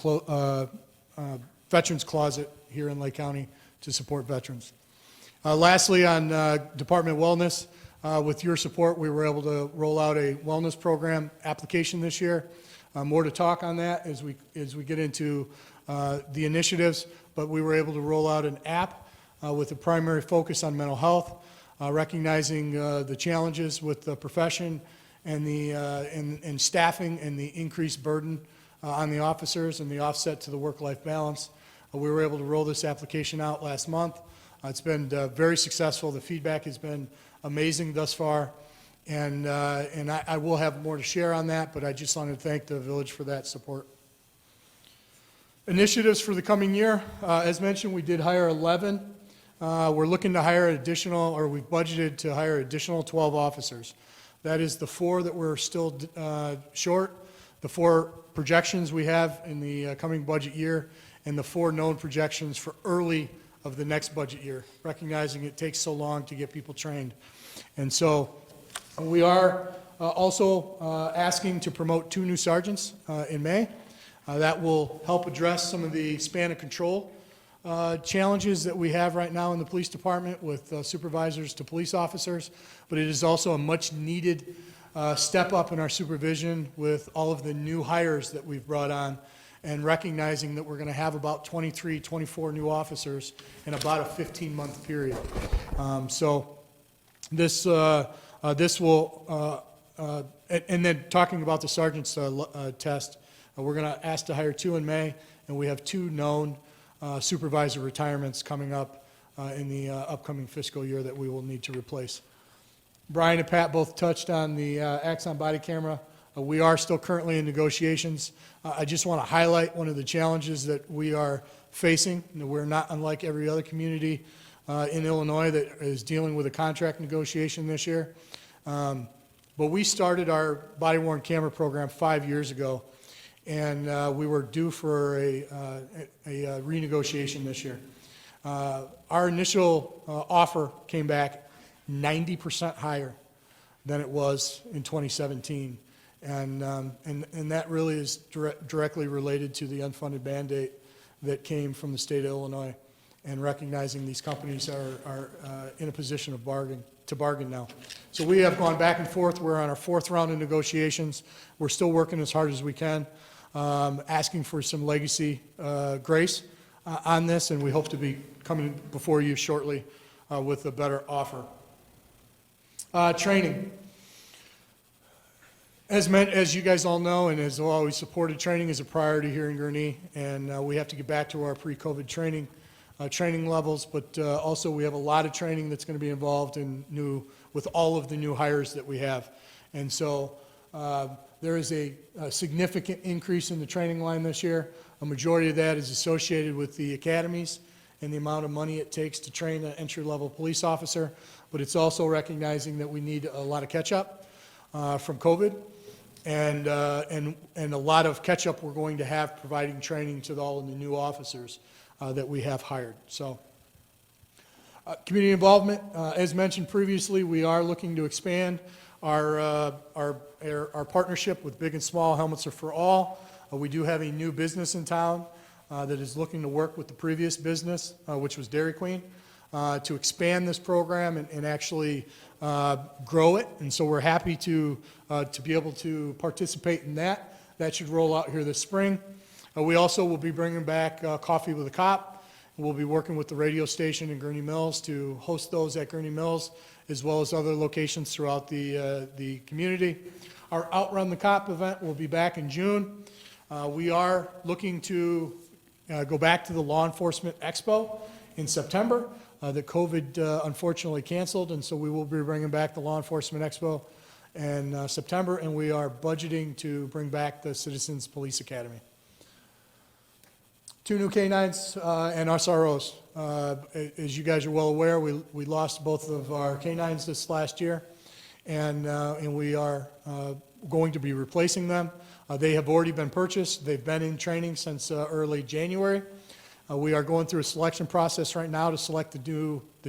Speaker 12: Closet here in Lake County to support veterans. Lastly, on Department of Wellness, with your support, we were able to roll out a wellness program application this year. More to talk on that as we get into the initiatives, but we were able to roll out an app with a primary focus on mental health, recognizing the challenges with the profession and and staffing and the increased burden on the officers and the offset to the work-life balance. We were able to roll this application out last month. It's been very successful. The feedback has been amazing thus far, and I will have more to share on that, but I just wanted to thank the village for that support. Initiatives for the coming year, as mentioned, we did hire 11. We're looking to hire additional, or we've budgeted to hire additional 12 officers. That is the 4 that we're still short, the 4 projections we have in the coming budget year, and the 4 known projections for early of the next budget year, recognizing it takes so long to get people trained. And so we are also asking to promote 2 new sergeants in May. That will help address some of the span of control challenges that we have right now in the police department with supervisors to police officers, but it is also a much needed step up in our supervision with all of the new hires that we've brought on, and recognizing that we're going to have about 23, 24 new officers in about a 15-month period. So this will, and then talking about the sergeant's test, we're going to ask to hire 2 in May, and we have 2 known supervisor retirements coming up in the upcoming fiscal year that we will need to replace. Brian and Pat both touched on the Axon body camera. We are still currently in negotiations. I just want to highlight one of the challenges that we are facing. We're not unlike every other community in Illinois that is dealing with a contract negotiation this year. But we started our body-worn camera program 5 years ago, and we were due for a renegotiation this year. Our initial offer came back 90% higher than it was in 2017. And that really is directly related to the unfunded mandate that came from the state of Illinois, and recognizing these companies are in a position of bargain now. So we have gone back and forth. We're on our 4th round of negotiations. We're still working as hard as we can, asking for some legacy grace on this, and we hope to be coming before you shortly with a better offer. Training. As you guys all know, and as always supported, training is a priority here in Gurnee, and we have to get back to our pre-COVID training levels, but also we have a lot of training that's going to be involved with all of the new hires that we have. And so there is a significant increase in the training line this year. A majority of that is associated with the academies and the amount of money it takes to train an entry-level police officer, but it's also recognizing that we need a lot of catch-up from COVID. And a lot of catch-up we're going to have providing training to all of the new officers that we have hired. So, community involvement, as mentioned previously, we are looking to expand our partnership with Big and Small Helmets Are For All. We do have a new business in town that is looking to work with the previous business, which was Dairy Queen. to expand this program and actually grow it. And so we're happy to be able to participate in that. That should roll out here this spring. We also will be bringing back Coffee with a Cop. We'll be working with the radio station in Gurnee Mills to host those at Gurnee Mills, as well as other locations throughout the community. Our Outrun the Cop event will be back in June. We are looking to go back to the Law Enforcement Expo in September that COVID unfortunately canceled, and so we will be bringing back the Law Enforcement Expo in September, and we are budgeting to bring back the Citizens Police Academy. 2 new K-9s and SROs. As you guys are well aware, we lost both of our K-9s this last year, and we are going to be replacing them. They have already been purchased. They've been in training since early January. We are going through a selection process right now to select the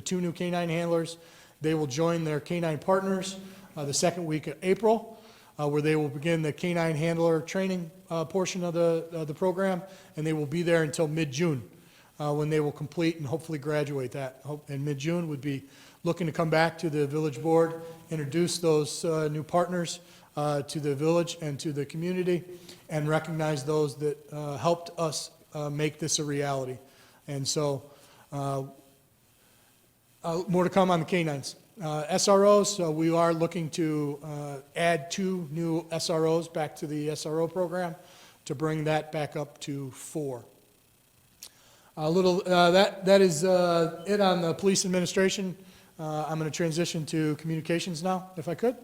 Speaker 12: 2 new K-9 handlers. They will join their K-9 partners the second week of April, where they will begin the K-9 handler training portion of the program, and they will be there until mid-June, when they will complete and hopefully graduate that. And mid-June would be looking to come back to the village board, introduce those new partners to the village and to the community, and recognize those that helped us make this a reality. And so, more to come on the K-9s. SROs, we are looking to add 2 new SROs back to the SRO program to bring that back up to 4. That is it on the police administration. I'm going to transition to communications now, if I could.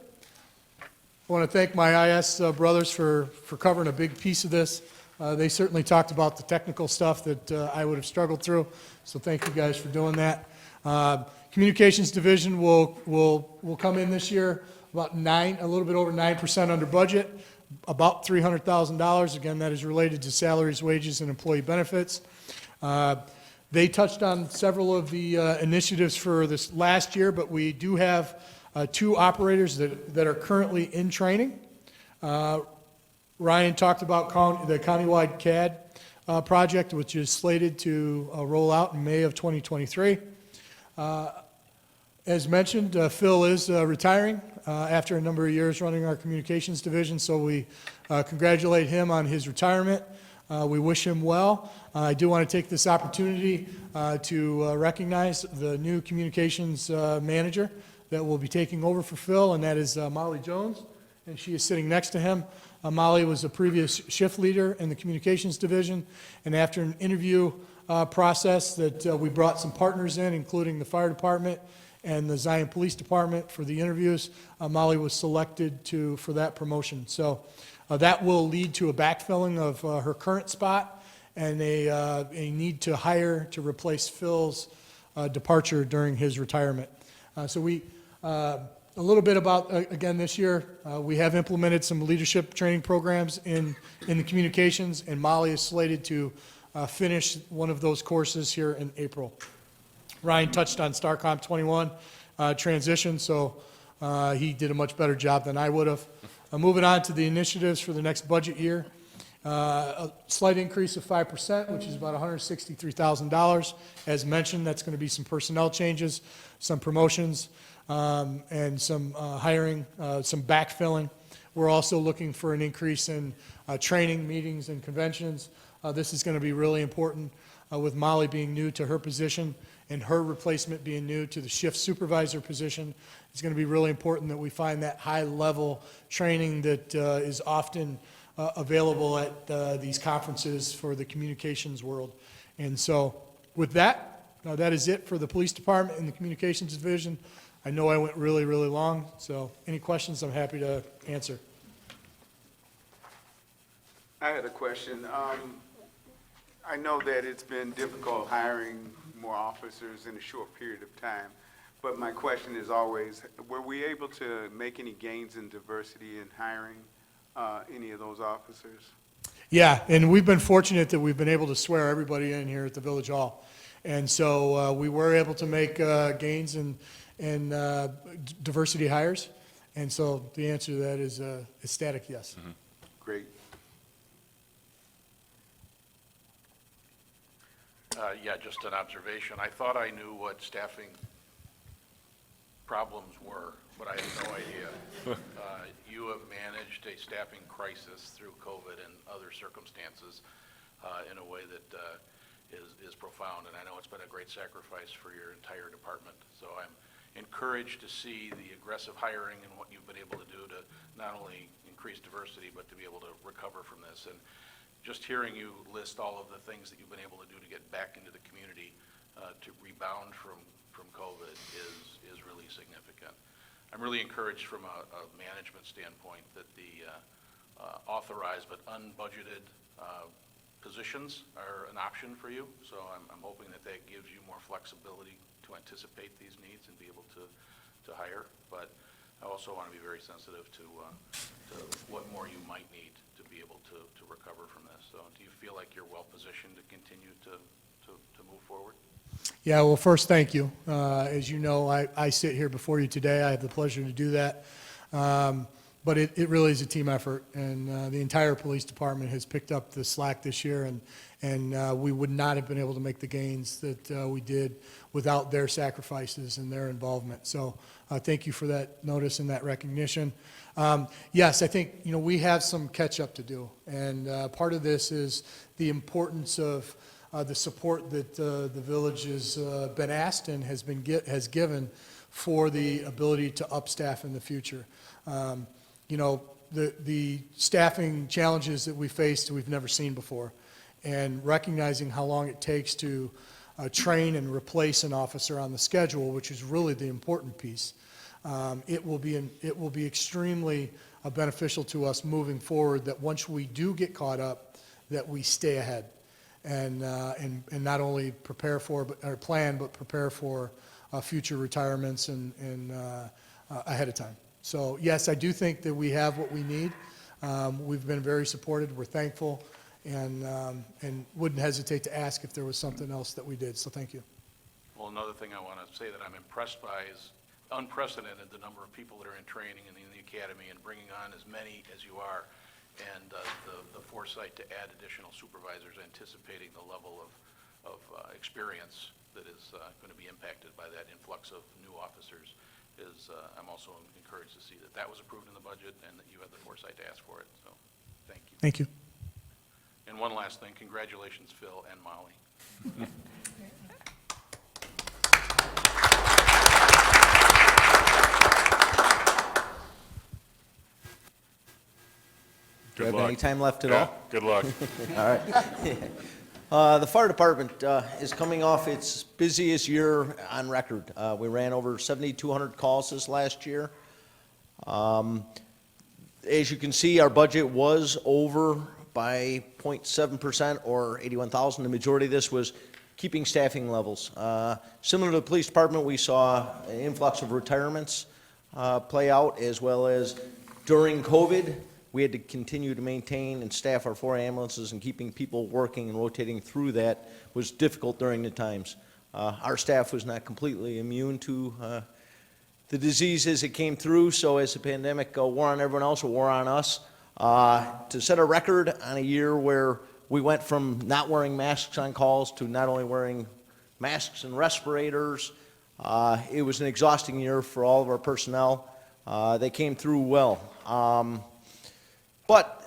Speaker 12: I want to thank my IS brothers for covering a big piece of this. They certainly talked about the technical stuff that I would have struggled through, so thank you guys for doing that. Communications division will come in this year about a little bit over 9% under budget, about $300,000. Again, that is related to salaries, wages, and employee benefits. They touched on several of the initiatives for this last year, but we do have 2 operators that are currently in training. Ryan talked about the countywide CAD project, which is slated to roll out in May of 2023. As mentioned, Phil is retiring after a number of years running our communications division, so we congratulate him on his retirement. We wish him well. I do want to take this opportunity to recognize the new communications manager that will be taking over for Phil, and that is Molly Jones, and she is sitting next to him. Molly was a previous shift leader in the communications division, and after an interview process that we brought some partners in, including the fire department and the Zion Police Department for the interviews, Molly was selected for that promotion. So that will lead to a backfilling of her current spot and a need to hire to replace Phil's departure during his retirement. A little bit about, again, this year, we have implemented some leadership training programs in the communications, and Molly is slated to finish one of those courses here in April. Ryan touched on StarCom 21 transition, so he did a much better job than I would have. Moving on to the initiatives for the next budget year, a slight increase of 5%, which is about $163,000. As mentioned, that's going to be some personnel changes, some promotions, and some hiring, some backfilling. We're also looking for an increase in training, meetings, and conventions. This is going to be really important with Molly being new to her position and her replacement being new to the shift supervisor position. It's going to be really important that we find that high-level training that is often available at these conferences for the communications world. And so with that, that is it for the police department and the communications division. I know I went really, really long, so any questions, I'm happy to answer.
Speaker 13: I had a question. I know that it's been difficult hiring more officers in a short period of time, but my question is always, were we able to make any gains in diversity in hiring any of those officers?
Speaker 12: Yeah, and we've been fortunate that we've been able to swear everybody in here at the Village Hall. And so we were able to make gains in diversity hires. And so the answer to that is ecstatic yes.
Speaker 13: Mm-hmm. Great.
Speaker 8: Yeah, just an observation. I thought I knew what staffing problems were, but I had no idea. You have managed a staffing crisis through COVID and other circumstances in a way that is profound, and I know it's been a great sacrifice for your entire department. So I'm encouraged to see the aggressive hiring and what you've been able to do to not only increase diversity, but to be able to recover from this. And just hearing you list all of the things that you've been able to do to get back into the community to rebound from COVID is really significant. I'm really encouraged from a management standpoint that the authorized but unbudgeted positions are an option for you. So I'm hoping that that gives you more flexibility to anticipate these needs and be able to hire. But I also want to be very sensitive to what more you might need to be able to recover from this. So do you feel like you're well positioned to continue to move forward?
Speaker 12: Yeah, well, first, thank you. As you know, I sit here before you today. I have the pleasure to do that. But it really is a team effort, and the entire police department has picked up the slack this year, and we would not have been able to make the gains that we did without their sacrifices and their involvement. So thank you for that notice and that recognition. Yes, I think, we have some catch-up to do, and part of this is the importance of the support that the village has been asked and has given for the ability to upstaff in the future. The staffing challenges that we faced, we've never seen before. And recognizing how long it takes to train and replace an officer on the schedule, which is really the important piece, it will be extremely beneficial to us moving forward, that once we do get caught up, that we stay ahead and not only prepare for or plan, but prepare for future retirements and ahead of time. So yes, I do think that we have what we need. We've been very supported. We're thankful, and wouldn't hesitate to ask if there was something else that we did. So thank you.
Speaker 8: Well, another thing I want to say that I'm impressed by is unprecedented, the number of people that are in training in the academy, and bringing on as many as you are, and the foresight to add additional supervisors, anticipating the level of experience that is going to be impacted by that influx of new officers. I'm also encouraged to see that was approved in the budget and that you had the foresight to ask for it. So thank you.
Speaker 12: Thank you.
Speaker 8: And one last thing, congratulations, Phil and Molly.
Speaker 14: Do you have
Speaker 5: luck.
Speaker 14: any time left at
Speaker 5: Yeah,
Speaker 14: all?
Speaker 5: good luck.
Speaker 14: All right. The fire department is coming off its busiest year on record. We ran over 7,200 calls this last year. As you can see, our budget was over by 0.7% or 81,000. The majority of this was keeping staffing levels. Similar to the police department, we saw an influx of retirements play out, as well as during COVID, we had to continue to maintain and staff our 4 ambulances, and keeping people working and rotating through that was difficult during the times. Our staff was not completely immune to the disease as it came through, so as the pandemic wore on everyone else, it wore on us. To set a record on a year where we went from not wearing masks on calls to not only wearing masks and respirators, it was an exhausting year for all of our personnel. They came through well. But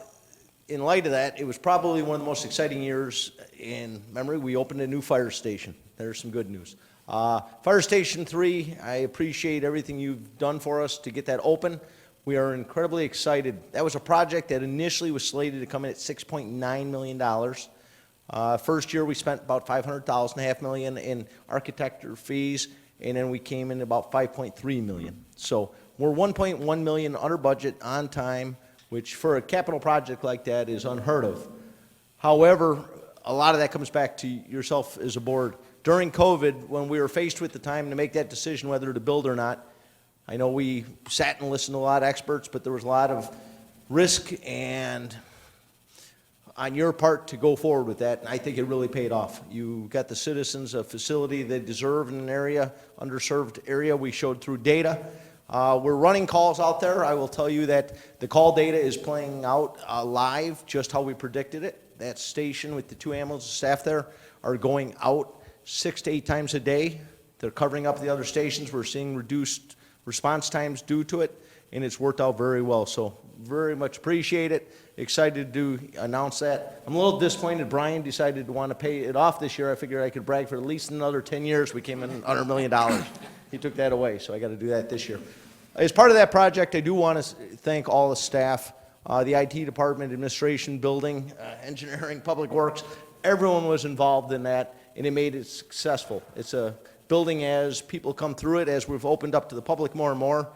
Speaker 14: in light of that, it was probably one of the most exciting years in memory. We opened a new fire station. There's some good news. Fire Station 3, I appreciate everything you've done for us to get that open. We are incredibly excited. That was a project that initially was slated to come in at $6.9 million. First year, we spent about $500,000, $500,000 in architecture fees, and then we came in about $5.3 million. So we're $1.1 million under budget, on time, which for a capital project like that is unheard of. However, a lot of that comes back to yourself as a board. During COVID, when we were faced with the time to make that decision whether to build or not, I know we sat and listened to a lot of experts, but there was a lot of risk and on your part to go forward with that, and I think it really paid off. You got the citizens a facility they deserve in an area, underserved area. We showed through data. We're running calls out there. I will tell you that the call data is playing out live, just how we predicted it. That station with the 2 ambulance staff there are going out 6 to 8 times a day. They're covering up the other stations. We're seeing reduced response times due to it, and it's worked out very well. So very much appreciate it. Excited to announce that. I'm a little disappointed Brian decided to want to pay it off this year. I figured I could brag for at least another 10 years. We came in under $1 million. He took that away, so I got to do that this year. As part of that project, I do want to thank all the staff, the IT department, administration, building, engineering, public works. Everyone was involved in that, and it made it successful. It's a building as people come through it, as we've opened up to the public more and more.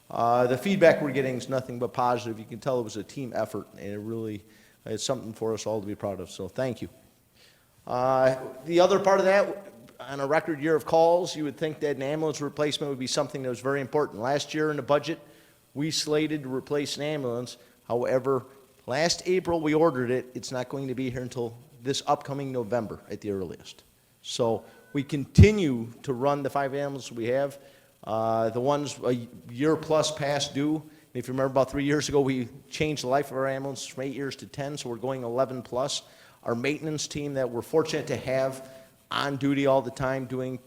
Speaker 14: The feedback we're getting is nothing but positive. You can tell it was a team effort, and it really is something for us all to be proud of, so thank you. The other part of that, on a record year of calls, you would think that an ambulance replacement would be something that was very important. Last year in the budget, we slated to replace an ambulance. However, last April we ordered it. It's not going to be here until this upcoming November at the earliest. So we continue to run the 5 ambulances we have. The ones a year plus past due. If you remember, about 3 years ago, we changed the life of our ambulance from 8 years to 10, so we're going 11 plus. Our maintenance team that we're fortunate to have on duty all the time, doing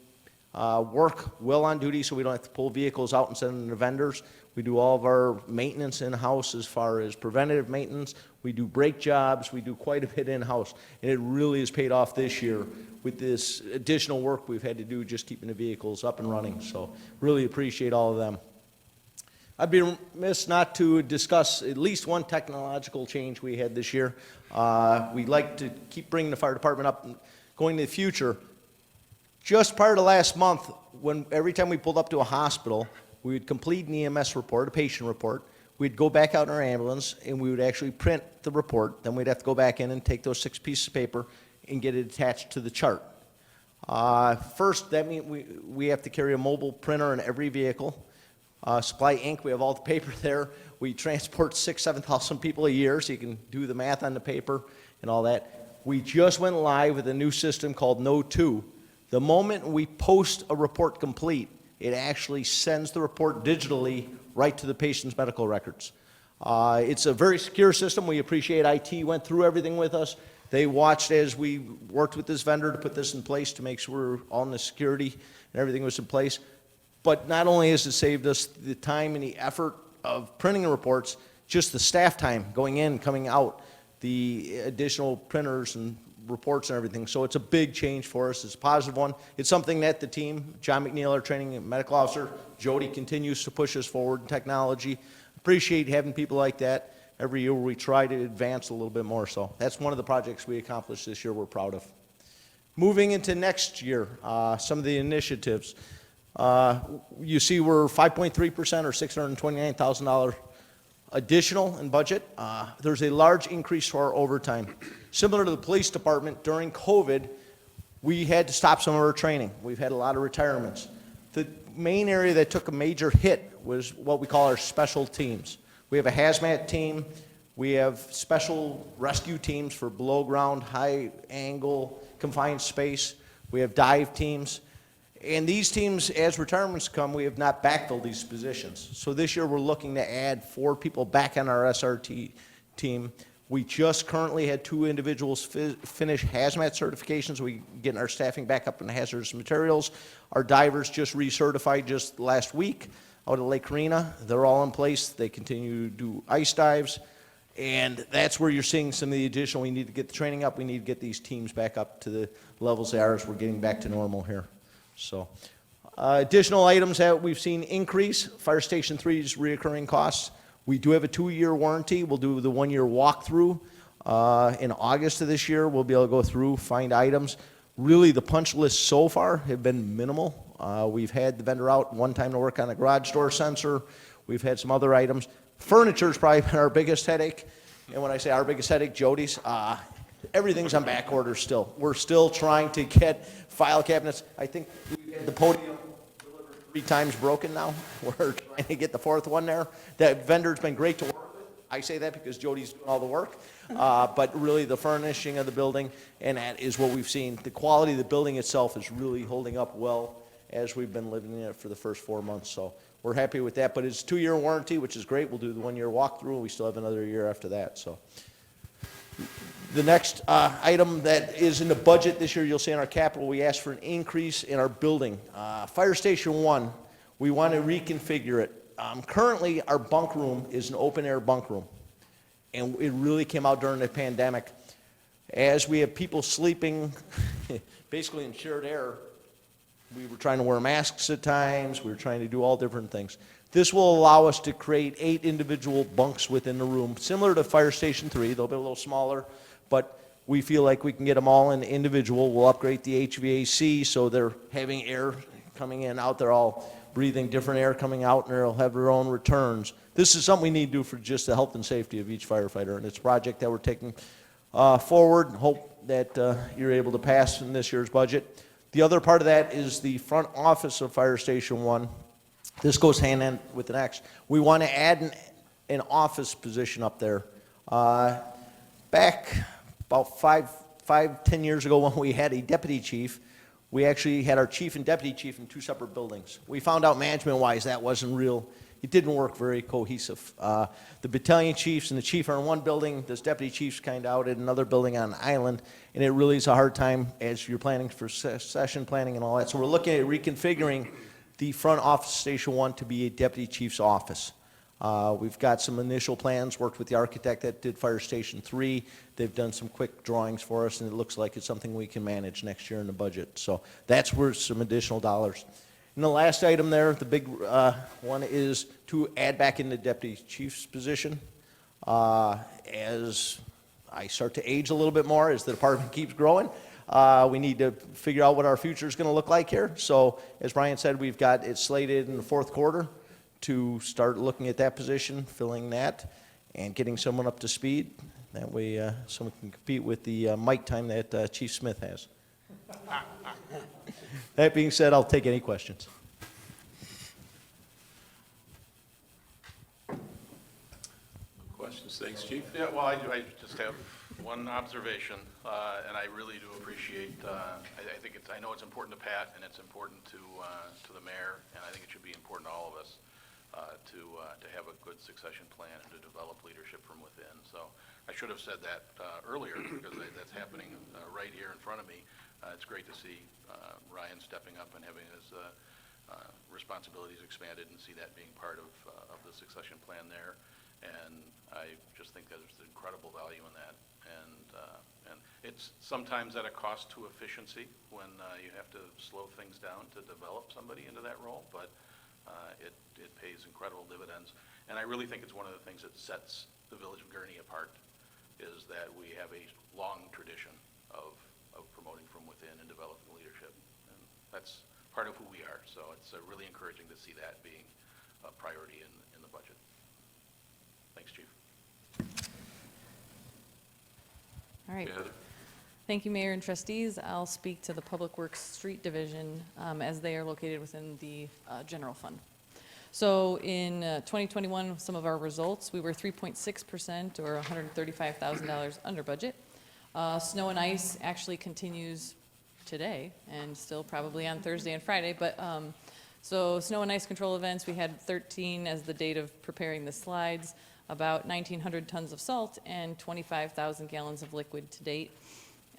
Speaker 14: work well on duty, so we don't have to pull vehicles out and send them to vendors. We do all of our maintenance in-house as far as preventative maintenance. We do brake jobs. We do quite a bit in-house, and it really has paid off this year with this additional work we've had to do just keeping the vehicles up and running. So really appreciate all of them. I'd be remiss not to discuss at least one technological change we had this year. We'd like to keep bringing the fire department up and going to the future. Just prior to last month, when every time we pulled up to a hospital, we would complete an EMS report, a patient report. We'd go back out in our ambulance, and we would actually print the report. Then we'd have to go back in and take those 6 pieces of paper and get it attached to the chart. First, that means we have to carry a mobile printer in every vehicle. Supply ink, we have all the paper there. We transport 6,000 to 7,000 people a year, so you can do the math on the paper and all that. We just went live with a new system called No2. The moment we post a report complete, it actually sends the report digitally right to the patient's medical records. It's a very secure system. We appreciate IT went through everything with us. They watched as we worked with this vendor to put this in place to make sure we're on the security and everything was in place. But not only has it saved us the time and the effort of printing the reports, just the staff time going in, coming out, the additional printers and reports and everything. So it's a big change for us. It's a positive one. It's something that the team, John McNeil, our training medical officer, Jody continues to push us forward in technology. Appreciate having people like that. Every year we try to advance a little bit more. So that's one of the projects we accomplished this year we're proud of. Moving into next year, some of the initiatives. You see we're 5.3% or $629,000 additional in budget. There's a large increase to our overtime. Similar to the police department, during COVID, we had to stop some of our training. We've had a lot of retirements. The main area that took a major hit was what we call our special teams. We have a hazmat team. We have special rescue teams for below ground, high angle, confined space. We have dive teams. And these teams, as retirements come, we have not backfilled these positions. So this year we're looking to add 4 people back on our SRT team. We just currently had 2 individuals finish hazmat certifications. We're getting our staffing back up in hazardous materials. Our divers just recertified just last week out of Lake Arena. They're all in place. They continue to do ice dives. And that's where you're seeing some of the additional. We need to get the training up. We need to get these teams back up to the levels they are as we're getting back to normal here. So additional items that we've seen increase, Fire Station 3's reoccurring costs. We do have a 2-year warranty. We'll do the 1-year walkthrough. In August of this year, we'll be able to go through, find items. Really, the punch lists so far have been minimal. We've had the vendor out one time to work on a garage door sensor. We've had some other items. Furniture's probably been our biggest headache. And when I say our biggest headache, Jody's, everything's on back order still. We're still trying to get file cabinets. I think we had the podium delivered 3 times broken now. We're trying to get the 4th one there. That vendor's been great to work with. I say that because Jody's doing all the work. But really the furnishing of the building, and that is what we've seen. The quality of the building itself is really holding up well as we've been living in it for the first 4 months. So we're happy with that. But it's a 2-year warranty, which is great. We'll do the 1-year walkthrough, and we still have another year after that. So The next item that is in the budget this year, you'll see in our capital, we asked for an increase in our building. Fire Station 1, we want to reconfigure it. Currently, our bunk room is an open-air bunk room, and it really came out during the pandemic. As we have people sleeping basically in shared air, we were trying to wear masks at times, we were trying to do all different things. This will allow us to create 8 individual bunks within the room, similar to Fire Station 3. They'll be a little smaller, but we feel like we can get them all in individual. We'll upgrade the HVAC so they're having air coming in, out. They're all breathing different air coming out, and they'll have their own returns. This is something we need to do for just the health and safety of each firefighter, and it's a project that we're taking forward and hope that you're able to pass in this year's budget. The other part of that is the front office of Fire Station 1. This goes hand in hand with the next. We want to add an office position up there. Back about 10 years ago when we had a deputy chief, we actually had our chief and deputy chief in 2 separate buildings. We found out management-wise that wasn't real. It didn't work very cohesive. The battalion chiefs and the chief are in one building, this deputy chief's kind of out at another building on an island, and it really is a hard time as you're planning for session planning and all that. So we're looking at reconfiguring the front office Station 1 to be a deputy chief's office. We've got some initial plans, worked with the architect that did Fire Station 3. They've done some quick drawings for us, and it looks like it's something we can manage next year in the budget. So that's worth some additional dollars. And the last item there, the big one, is to add back in the deputy chief's position. As I start to age a little bit more, as the department keeps growing, we need to figure out what our future is going to look like here. So as Brian said, we've got it slated in the 4th quarter to start looking at that position, filling that, and getting someone up to speed. That way someone can compete with the mic time that Chief Smith has. That being said, I'll take any questions.
Speaker 1: Questions? Thanks, Chief.
Speaker 8: Yeah, well, I just have one observation, and I really do appreciate, I think it's, I know it's important to Pat, and it's important to the mayor, and I think it should be important to all of us to have a good succession plan and to develop leadership from within. So I should have said that earlier, because that's happening right here in front of me. It's great to see Ryan stepping up and having his responsibilities expanded, and see that being part of the succession plan there. And I just think that there's incredible value in that. And it's sometimes at a cost to efficiency when you have to slow things down to develop somebody into that role, but it pays incredible dividends. And I really think it's one of the things that sets the village of Gurnee apart, is that we have a long tradition of promoting from within and developing leadership. And that's part of who we are. So it's really encouraging to see that being a priority in the budget. Thanks, Chief.
Speaker 15: All right.
Speaker 1: Heather?
Speaker 15: Thank you, Mayor and trustees. I'll speak to the Public Works Street Division as they are located within the general fund. So in 2021, some of our results, we were 3.6% or $135,000 under budget. Snow and ice actually continues today and still probably on Thursday and Friday. But so snow and ice control events, we had 13 as the date of preparing the slides, about 1,900 tons of salt and 25,000 gallons of liquid to date.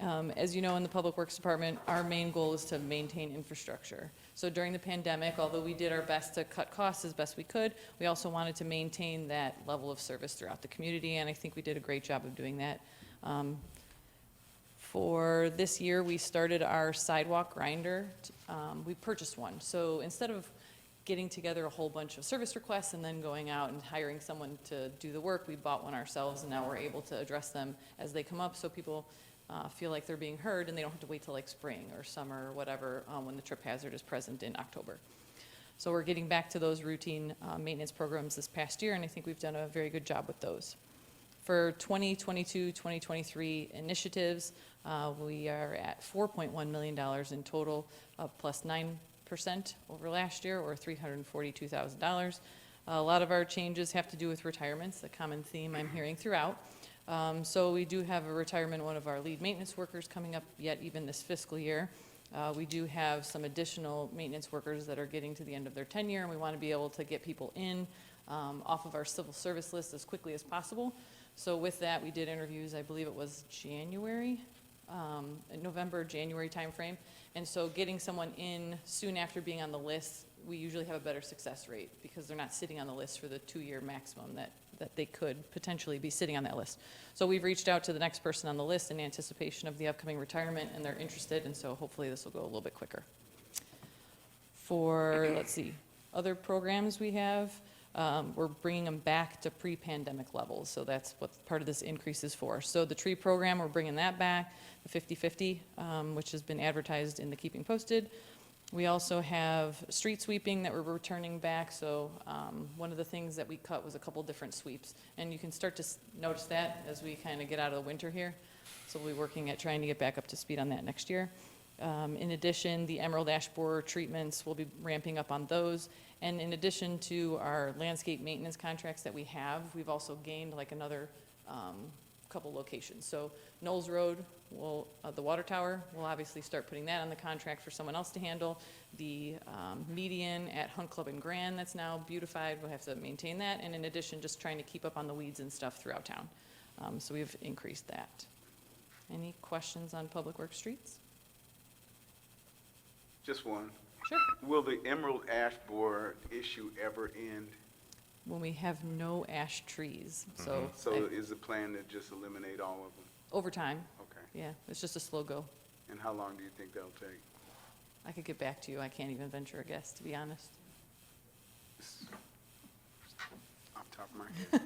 Speaker 15: As you know, in the Public Works Department, our main goal is to maintain infrastructure. So during the pandemic, although we did our best to cut costs as best we could, we also wanted to maintain that level of service throughout the community, and I think we did a great job of doing that. For this year, we started our sidewalk grinder. We purchased one. So instead of getting together a whole bunch of service requests and then going out and hiring someone to do the work, we bought one ourselves, and now we're able to address them as they come up, so people feel like they're being heard and they don't have to wait till like spring or summer or whatever when the trip hazard is present in October. So we're getting back to those routine maintenance programs this past year, and I think we've done a very good job with those. For 2022-2023 initiatives, we are at $4.1 million in total, plus 9% over last year, or $342,000. A lot of our changes have to do with retirements, the common theme I'm hearing throughout. So we do have a retirement of one of our lead maintenance workers coming up yet even this fiscal year. We do have some additional maintenance workers that are getting to the end of their tenure, and we want to be able to get people in off of our civil service list as quickly as possible. So with that, we did interviews, I believe it was January, November, January timeframe. And so getting someone in soon after being on the list, we usually have a better success rate because they're not sitting on the list for the 2-year maximum that they could potentially be sitting on that list. So we've reached out to the next person on the list in anticipation of the upcoming retirement, and they're interested, and so hopefully this will go a little bit quicker. For, let's see, other programs we have, we're bringing them back to pre-pandemic levels, so that's what part of this increase is for. So the tree program, we're bringing that back, the 50/50, which has been advertised in the Keeping Posted. We also have street sweeping that we're returning back, so one of the things that we cut was a couple different sweeps. And you can start to notice that as we kind of get out of the winter here. So we'll be working at trying to get back up to speed on that next year. In addition, the emerald ash borer treatments, we'll be ramping up on those. And in addition to our landscape maintenance contracts that we have, we've also gained like another couple locations. So Knowles Road, the water tower, we'll obviously start putting that on the contract for someone else to handle. The median at Hunt Club and Grand, that's now beautified, we'll have to maintain that. And in addition, just trying to keep up on the weeds and stuff throughout town. So we've increased that. Any questions on Public Works streets?
Speaker 13: Just one.
Speaker 15: Sure.
Speaker 13: Will the emerald ash borer issue ever end?
Speaker 15: When we have no ash trees, so.
Speaker 13: So is the plan to just eliminate all of them?
Speaker 15: Over time,
Speaker 13: Okay.
Speaker 15: yeah, it's just a slow go.
Speaker 13: And how long do you think that'll take?
Speaker 15: I could get back to you, I can't even venture a guess, to be honest.
Speaker 13: Off the top of my head.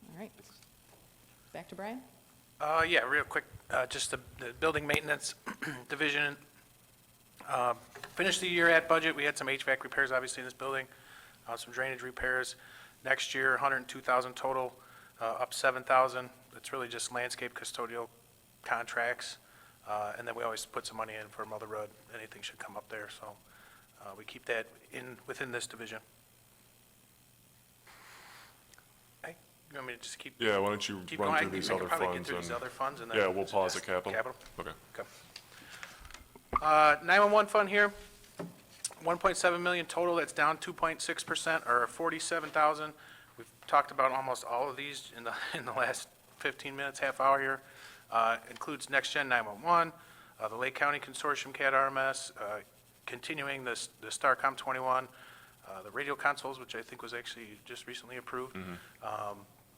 Speaker 15: All right. Back to Brian?
Speaker 6: Yeah, real quick, just the building maintenance division. Finished the year at budget. We had some HVAC repairs, obviously, in this building, some drainage repairs. Next year, 102,000 total, up 7,000. It's really just landscape custodial contracts. And then we always put some money in for Mother Road. Anything should come up there, so we keep that within this division. Hey, you want me to just keep?
Speaker 5: Yeah, why don't you
Speaker 6: Keep
Speaker 5: run
Speaker 6: going?
Speaker 5: through these
Speaker 6: I can
Speaker 5: other
Speaker 6: probably get
Speaker 5: funds
Speaker 6: through these
Speaker 5: and-
Speaker 6: other funds and then.
Speaker 5: Yeah, we'll pause at
Speaker 6: suggest
Speaker 5: capital. Okay.
Speaker 6: Okay. 911 fund here, 1.7 million total, that's down 2.6% or 47,000. We've talked about almost all of these in the last 15 minutes, half hour here. Includes Next Gen 911, the Lake County Consortium CAD RMS, continuing the Starcom 21, the radio consoles, which I think was actually just recently approved.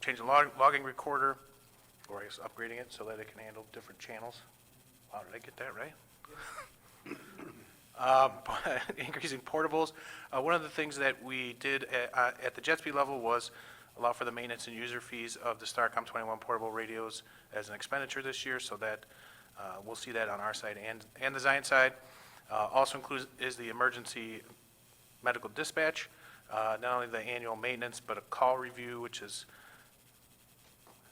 Speaker 6: Changing logging recorder, or I guess upgrading it so that it can handle different channels. Wow, did I get that right? Increasing portables. One of the things that we did at the jet speed level was allow for the maintenance and user fees of the Starcom 21 portable radios as an expenditure this year, so that we'll see that on our side and the Zion side. Also includes is the emergency medical dispatch, not only the annual maintenance, but a call review, which is,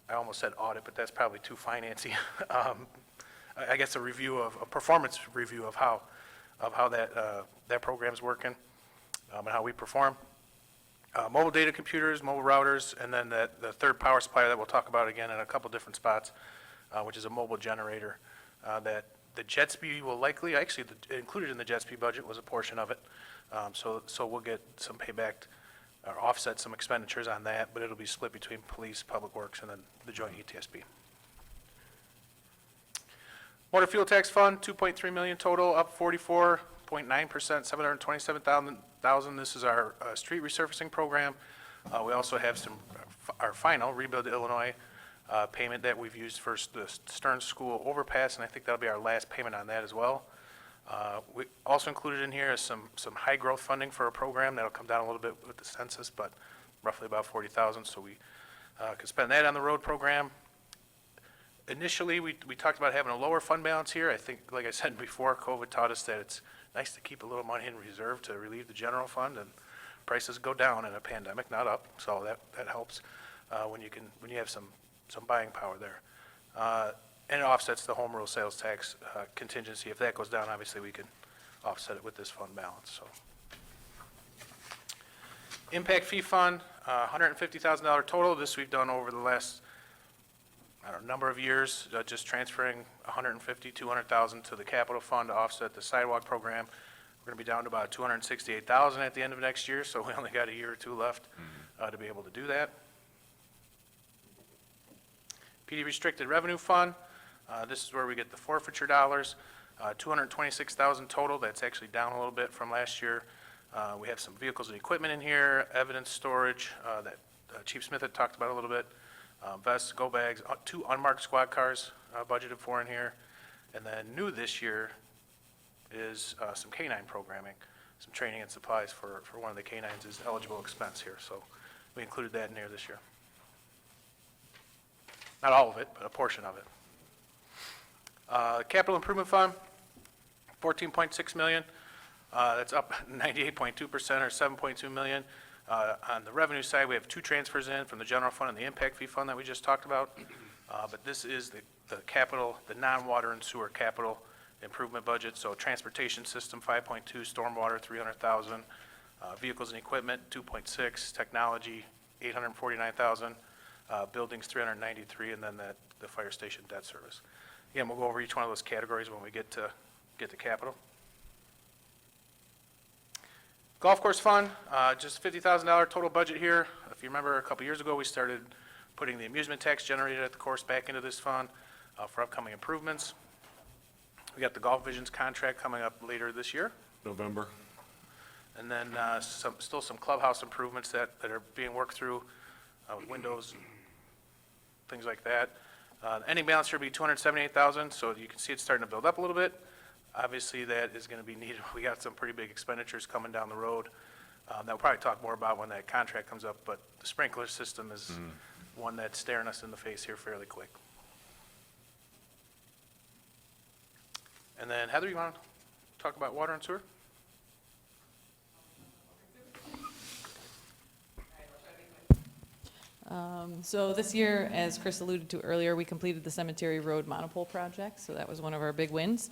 Speaker 6: I almost said audit, but that's probably too financy. I guess a performance review of how that program's working, and how we perform. Mobile data computers, mobile routers, and then the third power supplier that we'll talk about again in a couple different spots, which is a mobile generator, that the jet speed will likely, actually included in the jet speed budget was a portion of it. So we'll get some payback or offset some expenditures on that, but it'll be split between police, public works, and then the joint ETSB. Motor fuel tax fund, 2.3 million total, up 44.9%, 727,000. This is our street resurfacing program. We also have our final Rebuild Illinois payment that we've used for the Stearns School overpass, and I think that'll be our last payment on that as well. We also included in here is some high growth funding for a program that'll come down a little bit with the census, but roughly about 40,000. So we could spend that on the road program. Initially, we talked about having a lower fund balance here. I think, like I said before, COVID taught us that it's nice to keep a little money in reserve to relieve the general fund, and prices go down in a pandemic, not up, so that helps when you have some buying power there. And it offsets the home rule sales tax contingency. If that goes down, obviously we can offset it with this fund balance. So, impact fee fund, $150,000 total. This we've done over the last number of years, just transferring $150,000, $200,000 to the capital fund to offset the sidewalk program. We're gonna be down to about 268,000 at the end of next year, so we only got a year or two left to be able to do that. PD Restricted Revenue Fund, this is where we get the forfeiture dollars, 226,000 total. That's actually down a little bit from last year. We have some vehicles and equipment in here, evidence storage that Chief Smith had talked about a little bit, vests, go bags, 2 unmarked squad cars budgeted for in here. And then new this year is some canine programming, some training and supplies for one of the canines is eligible expense here. So we included that in here this year. Not all of it, but a portion of it. Capital Improvement Fund, 14.6 million. That's up 98.2% or 7.2 million. On the revenue side, we have 2 transfers in from the general fund and the impact fee fund that we just talked about. But this is the capital, the non-water and sewer capital improvement budget. So transportation system, 5.2, stormwater, 300,000, vehicles and equipment, 2.6, technology, 849,000, buildings, 393, and then the fire station debt service. Again, we'll go over each one of those categories when we get to capital. Golf course fund, just $50,000 total budget here. If you remember, a couple years ago, we started putting the amusement tax generated at the course back into this fund for upcoming improvements. We got the Golf Visions contract coming up later this year.
Speaker 5: November.
Speaker 6: And then still some clubhouse improvements that are being worked through with windows, things like that. Ending balance here will be $278,000, so you can see it's starting to build up a little bit. Obviously, that is going to be needed. We got some pretty big expenditures coming down the road that we'll probably talk more about when that contract comes up, but the sprinkler system is one that's staring us in the face here fairly quick. And then Heather, you want to talk about water and sewer?
Speaker 15: So this year, as Chris alluded to earlier, we completed the Cemetery Road monopole project, so that was one of our big wins.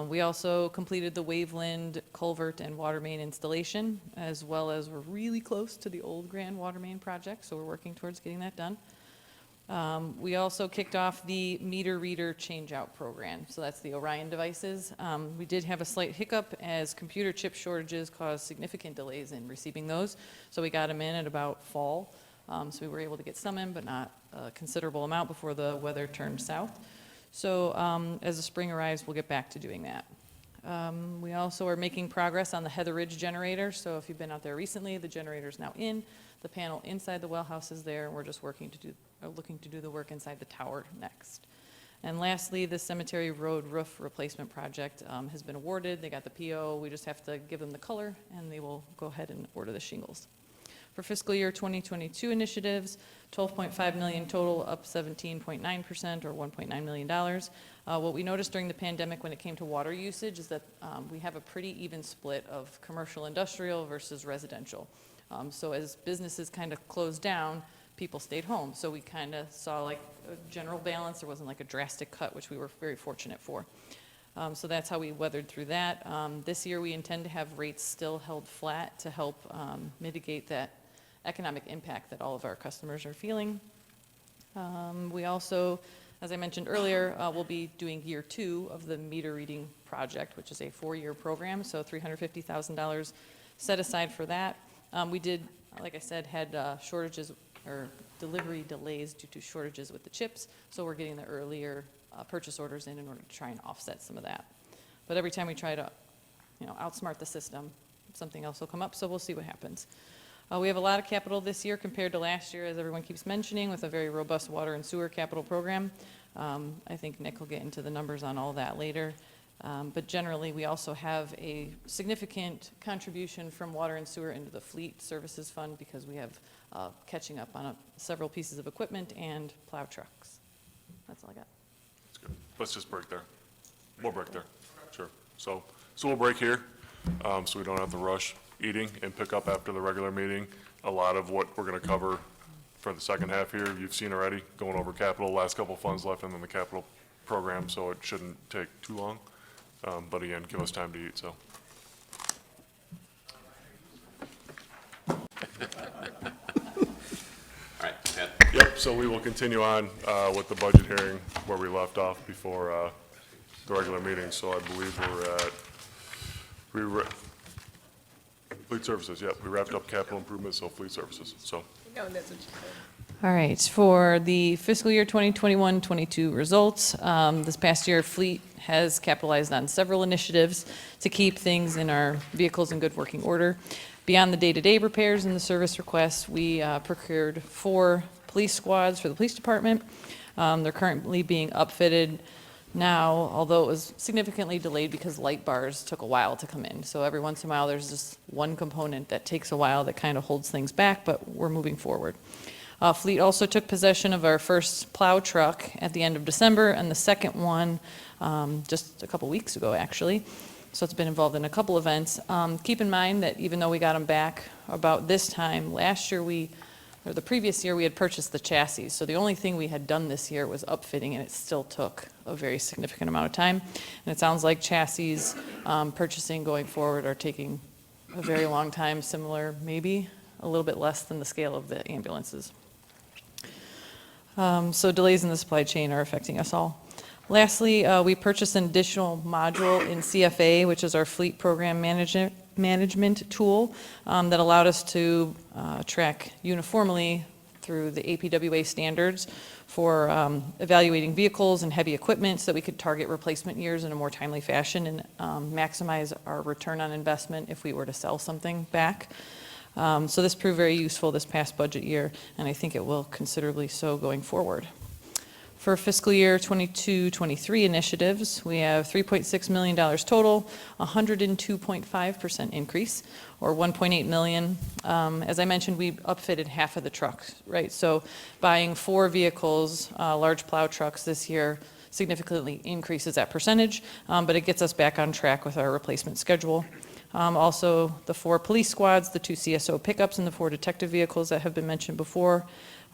Speaker 15: We also completed the Waveland culvert and water main installation, as well as we're really close to the old Grand water main project, so we're working towards getting that done. We also kicked off the meter reader changeout program, so that's the Orion devices. We did have a slight hiccup as computer chip shortages caused significant delays in receiving those, so we got them in at about fall. So we were able to get some in, but not a considerable amount before the weather turned south. So as the spring arrives, we'll get back to doing that. We also are making progress on the Heather Ridge generator. So if you've been out there recently, the generator is now in. The panel inside the well house is there, and we're just looking to do the work inside the tower next. And lastly, the Cemetery Road roof replacement project has been awarded. They got the PO. We just have to give them the color, and they will go ahead and order the shingles. For fiscal year 2022 initiatives, 12.5 million total, up 17.9% or $1.9 million. What we noticed during the pandemic when it came to water usage is that we have a pretty even split of commercial industrial versus residential. So as businesses kind of closed down, people stayed home. So we kind of saw like a general balance. There wasn't like a drastic cut, which we were very fortunate for. So that's how we weathered through that. This year we intend to have rates still held flat to help mitigate that economic impact that all of our customers are feeling. We also, as I mentioned earlier, we'll be doing year 2 of the meter reading project, which is a 4-year program, so $350,000 set aside for that. We did, like I said, had shortages or delivery delays due to shortages with the chips, so we're getting the earlier purchase orders in order to try and offset some of that. But every time we try to, outsmart the system, something else will come up, so we'll see what happens. We have a lot of capital this year compared to last year, as everyone keeps mentioning, with a very robust water and sewer capital program. I think Nick will get into the numbers on all that later. But generally, we also have a significant contribution from water and sewer into the fleet services fund because we have catching up on several pieces of equipment and plow trucks. That's all I got.
Speaker 5: That's good. Let's just break there. We'll break there. Sure. So we'll break here, so we don't have to rush eating and pick up after the regular meeting. A lot of what we're going to cover for the second half here, you've seen already, going over capital, last couple funds left, and then the capital program, so it shouldn't take too long. But again, give us time to eat, so.
Speaker 1: All right, Pat.
Speaker 5: Yep, so we will continue on with the budget hearing where we left off before the regular meeting. So I believe we're at, Fleet services, yeah, we wrapped up capital improvements, so fleet services, so.
Speaker 15: All right, for the fiscal year 2021-22 results, this past year, Fleet has capitalized on several initiatives to keep things in our vehicles in good working order. Beyond the day-to-day repairs and the service requests, we procured 4 police squads for the police department. They're currently being upfitted now, although it was significantly delayed because light bars took a while to come in. So every once in a while, there's just one component that takes a while that kind of holds things back, but we're moving forward. Fleet also took possession of our first plow truck at the end of December, and the second one just a couple weeks ago, actually. So it's been involved in a couple events. Keep in mind that even though we got them back about this time, last year or the previous year, we had purchased the chassis. So the only thing we had done this year was upfitting, and it still took a very significant amount of time. And it sounds like chassis purchasing going forward are taking a very long time, similar, maybe a little bit less than the scale of the ambulances. So delays in the supply chain are affecting us all. Lastly, we purchased an additional module in CFA, which is our fleet program management tool that allowed us to track uniformly through the APWA standards for evaluating vehicles and heavy equipment so that we could target replacement years in a more timely fashion and maximize our return on investment if we were to sell something back. So this proved very useful this past budget year, and I think it will considerably so going forward. For fiscal year 22-23 initiatives, we have $3.6 million total, 102.5% increase, or $1.8 million. As I mentioned, we upfitted half of the trucks, right? So buying 4 vehicles, large plow trucks this year significantly increases that percentage, but it gets us back on track with our replacement schedule. Also, the 4 police squads, the 2 CSO pickups, and the 4 detective vehicles that have been mentioned before.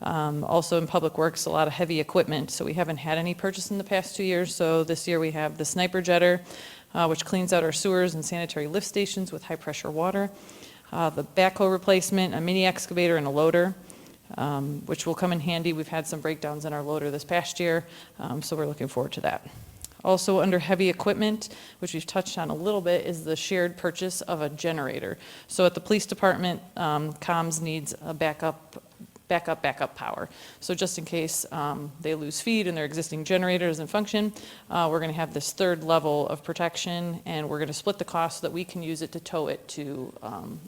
Speaker 15: Also in Public Works, a lot of heavy equipment, so we haven't had any purchase in the past 2 years. So this year we have the sniper jetter, which cleans out our sewers and sanitary lift stations with high-pressure water. The backhoe replacement, a mini excavator, and a loader, which will come in handy. We've had some breakdowns in our loader this past year, so we're looking forward to that. Also under heavy equipment, which we've touched on a little bit, is the shared purchase of a generator. So at the police department, comms needs a backup power. So just in case they lose feed and their existing generator doesn't function, we're going to have this 3rd level of protection, and we're going to split the cost so that we can use it to tow it to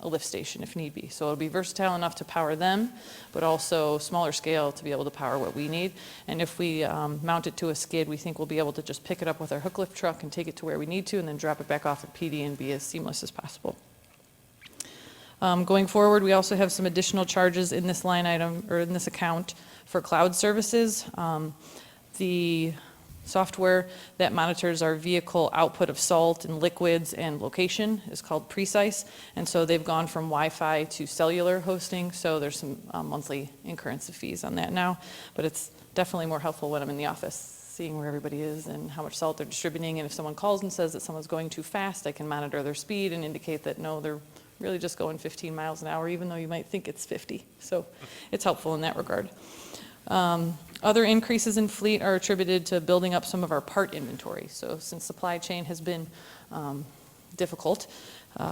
Speaker 15: a lift station if need be. So it'll be versatile enough to power them, but also smaller scale to be able to power what we need. And if we mount it to a skid, we think we'll be able to just pick it up with our hook lift truck and take it to where we need to, and then drop it back off at PD and be as seamless as possible. Going forward, we also have some additional charges in this line item, or in this account, for cloud services. The software that monitors our vehicle output of salt and liquids and location is called Precise, and so they've gone from Wi-Fi to cellular hosting, so there's some monthly incurrence of fees on that now, but it's definitely more helpful when I'm in the office, seeing where everybody is and how much salt they're distributing, and if someone calls and says that someone's going too fast, I can monitor their speed and indicate that no, they're really just going 15 miles an hour, even though you might think it's 50. So it's helpful in that regard. Other increases in fleet are attributed to building up some of our part inventory. So since supply chain has been difficult,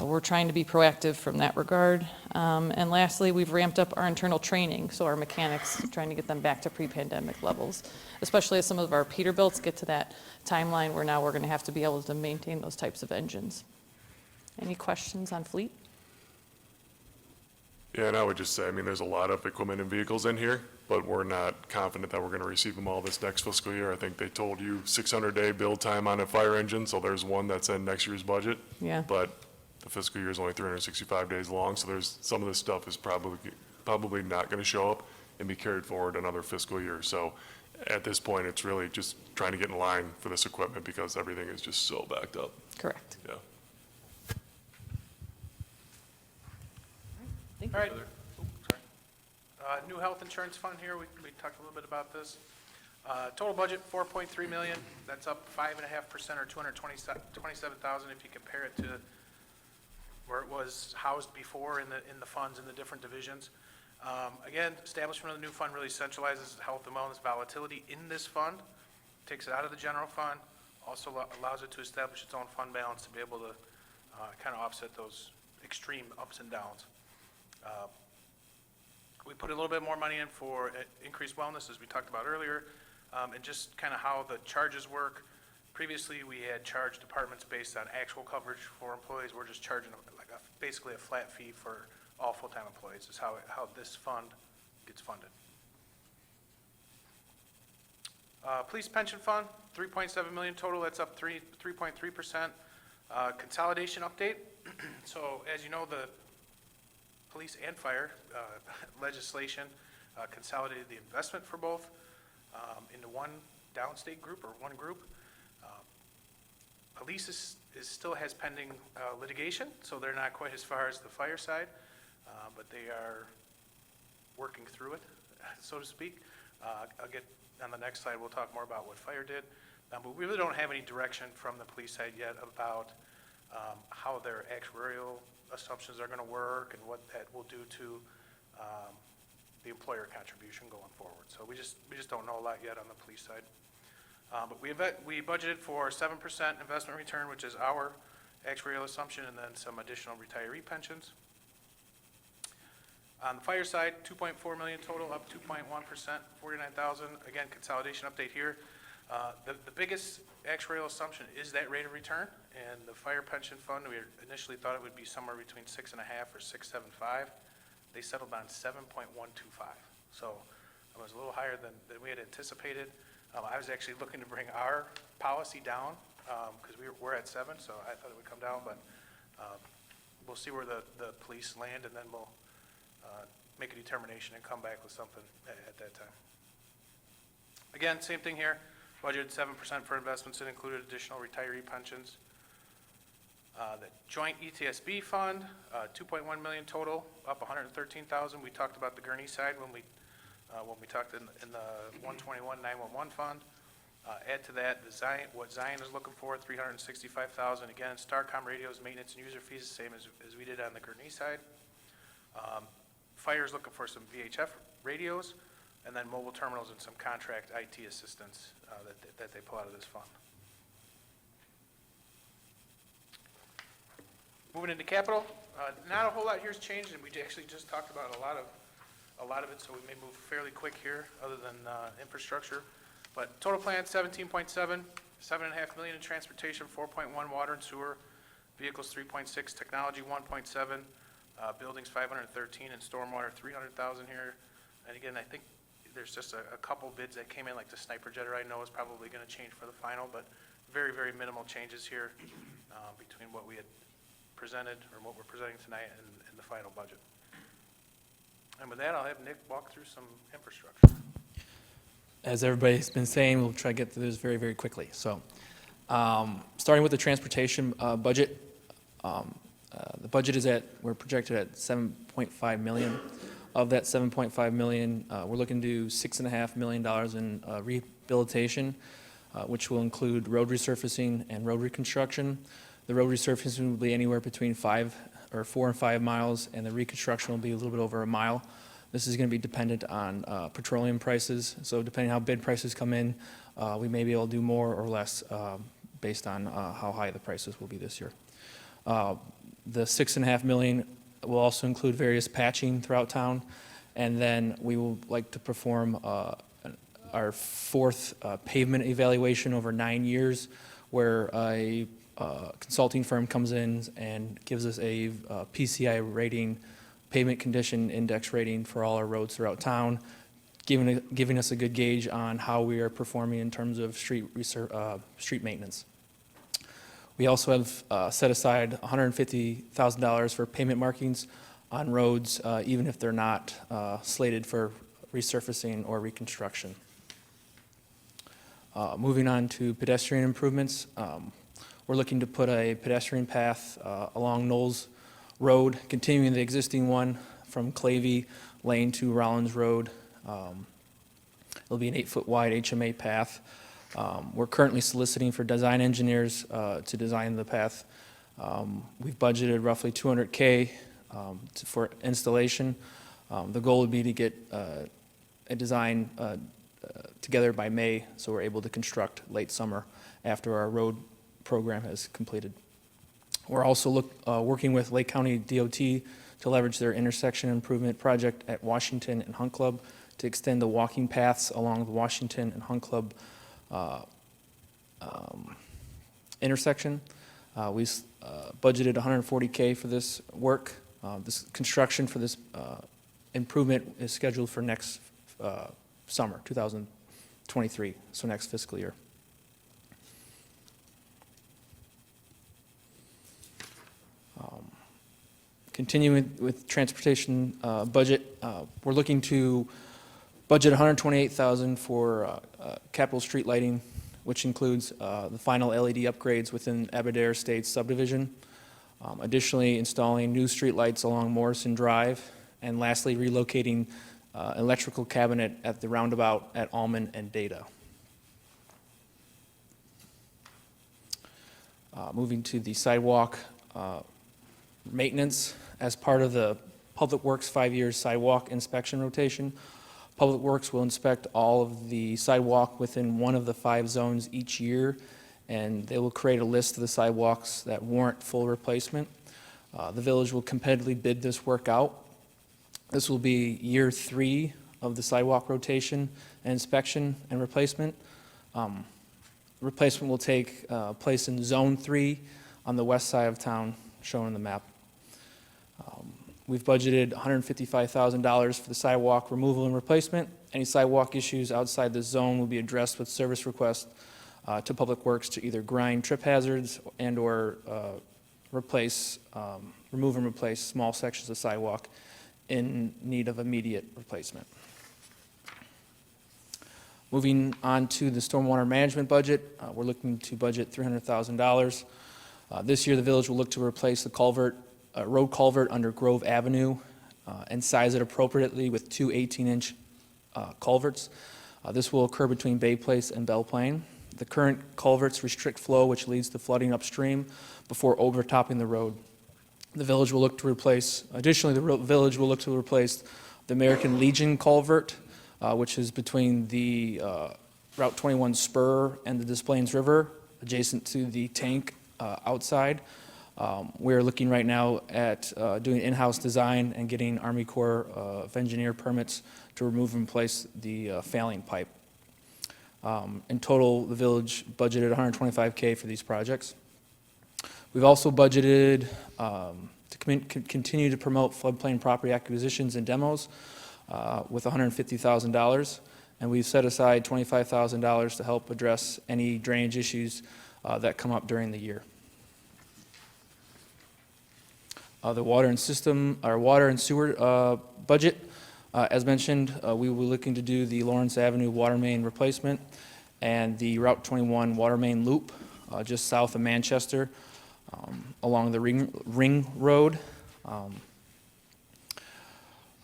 Speaker 15: we're trying to be proactive from that regard. And lastly, we've ramped up our internal training, so our mechanics, trying to get them back to pre-pandemic levels, especially as some of our Peterbilts get to that timeline where now we're going to have to be able to maintain those types of engines. Any questions on fleet?
Speaker 5: Yeah, and I would just say, I mean, there's a lot of equipment and vehicles in here, but we're not confident that we're going to receive them all this next fiscal year. I think they told you 600-day build time on a fire engine, so there's one that's in next year's budget.
Speaker 15: Yeah.
Speaker 5: But the fiscal year is only 365 days long, so there's, some of this stuff is probably not going to show up and be carried forward another fiscal year. So at this point, it's really just trying to get in line for this equipment because everything is just so backed up.
Speaker 15: Correct.
Speaker 5: Yeah.
Speaker 6: All right. New health insurance fund here, we talked a little bit about this. Total budget, $4.3 million. That's up 5.5% or $227,000 if you compare it to where it was housed before in the funds in the different divisions. Again, establishment of the new fund really centralizes health and wellness volatility in this fund, takes it out of the general fund, also allows it to establish its own fund balance to be able to kind of offset those extreme ups and downs. We put a little bit more money in for increased wellness, as we talked about earlier, and just kind of how the charges work. Previously, we had charged departments based on actual coverage for employees. We're just charging basically a flat fee for all full-time employees is how this fund gets funded. Police pension fund, 3.7 million total, that's up 3.3%. Consolidation update. So as you know, the police and fire legislation consolidated the investment for both into one downstate group or one group. Police still has pending litigation, so they're not quite as far as the fire side, but they are working through it, so to speak. I'll get on the next slide, we'll talk more about what fire did. But we really don't have any direction from the police side yet about how their actuarial assumptions are going to work and what that will do to the employer contribution going forward. So we just don't know a lot yet on the police side. But we budgeted for 7% investment return, which is our actuarial assumption, and then some additional retiree pensions. On the fire side, 2.4 million total, up 2.1%, 49,000. Again, consolidation update here. The biggest actuarial assumption is that rate of return, and the fire pension fund, we initially thought it would be somewhere between 6.5 or 6.75. They settled on 7.125. So it was a little higher than we had anticipated. I was actually looking to bring our policy down because we're at 7, so I thought it would come down, but we'll see where the police land, and then we'll make a determination and come back with something at that time. Again, same thing here. Budgeted 7% for investments that included additional retiree pensions. The joint ETSB fund, 2.1 million total, up 113,000. We talked about the Gurnee side when we talked in the 121-911 fund. Add to that what Zion is looking for, 365,000. Again, Starcom radios, maintenance and user fees, the same as we did on the Gurnee side. Fire is looking for some VHF radios, and then mobile terminals and some contract IT assistance that they pull out of this fund. Moving into capital, not a whole lot here's changed, and we actually just talked about a lot of it, so we may move fairly quick here, other than infrastructure. But total plan 17.7, 7.5 million in transportation, 4.1 water and sewer, vehicles 3.6, technology 1.7. Buildings 513 and stormwater 300,000 here. And again, I think there's just a couple bids that came in, like the sniper jetter I know is probably going to change for the final, but very, very minimal changes here between what we had presented or what we're presenting tonight and the final budget. And with that, I'll have Nick walk through some infrastructure.
Speaker 16: As everybody's been saying, we'll try to get through this very, very quickly. So starting with the transportation budget, the budget we're projected at 7.5 million. Of that 7.5 million, we're looking to do $6.5 million in rehabilitation, which will include road resurfacing and road reconstruction. The road resurfacing will be anywhere between 4 and 5 miles, and the reconstruction will be a little bit over a mile. This is going to be dependent on petroleum prices. So depending on how bid prices come in, we may be able to do more or less based on how high the prices will be this year. The 6.5 million will also include various patching throughout town, and then we will like to perform our fourth pavement evaluation over 9 years, where a consulting firm comes in and gives us a PCI rating, pavement condition index rating for all our roads throughout town, giving us a good gauge on how we are performing in terms of street maintenance. We also have set aside $150,000 for pavement markings on roads, even if they're not slated for resurfacing or reconstruction. Moving on to pedestrian improvements, we're looking to put a pedestrian path along Knowles Road, continuing the existing one from Clavey Lane to Rollins Road. It'll be an 8-foot wide HMA path. We're currently soliciting for design engineers to design the path. We've budgeted roughly $200K for installation. The goal would be to get a design together by May, so we're able to construct late summer after our road program has completed. We're also working with Lake County DOT to leverage their intersection improvement project at Washington and Hunt Club to extend the walking paths along the Washington and Hunt Club intersection. We budgeted $140K for this work. This construction for this improvement is scheduled for next summer, 2023, so next fiscal year. Continuing with transportation budget, we're looking to budget $128,000 for capital street lighting, which includes the final LED upgrades within Aberdare Estates subdivision. Additionally, installing new street lights along Morrison Drive, and lastly, relocating electrical cabinet at the roundabout at Almond and Data. Moving to the sidewalk maintenance. As part of the Public Works 5-year sidewalk inspection rotation, Public Works will inspect all of the sidewalk within one of the 5 zones each year, and they will create a list of the sidewalks that warrant full replacement. The village will competitively bid this work out. This will be year 3 of the sidewalk rotation and inspection and replacement. Replacement will take place in Zone 3 on the west side of town, shown in the map. We've budgeted $155,000 for the sidewalk removal and replacement. Any sidewalk issues outside this zone will be addressed with service requests to Public Works to either grind trip hazards and or remove and replace small sections of sidewalk in need of immediate replacement. Moving on to the stormwater management budget, we're looking to budget $300,000. This year, the village will look to replace the road culvert under Grove Avenue and size it appropriately with 2 18-inch culverts. This will occur between Bay Place and Belle Plaine. The current culverts restrict flow, which leads to flooding upstream before overtopping the road. The village will look to replace, additionally, the village will look to replace the American Legion culvert, which is between the Route 21 spur and the Des Plaines River, adjacent to the tank outside. We're looking right now at doing in-house design and getting Army Corps of Engineer permits to remove and replace the failing pipe. In total, the village budgeted $125K for these projects. We've also budgeted to continue to promote floodplain property acquisitions and demos with $150,000, and we've set aside $25,000 to help address any drainage issues that come up during the year. The water and sewer budget, as mentioned, we were looking to do the Lawrence Avenue water main replacement and the Route 21 water main loop just south of Manchester along the Ring Road.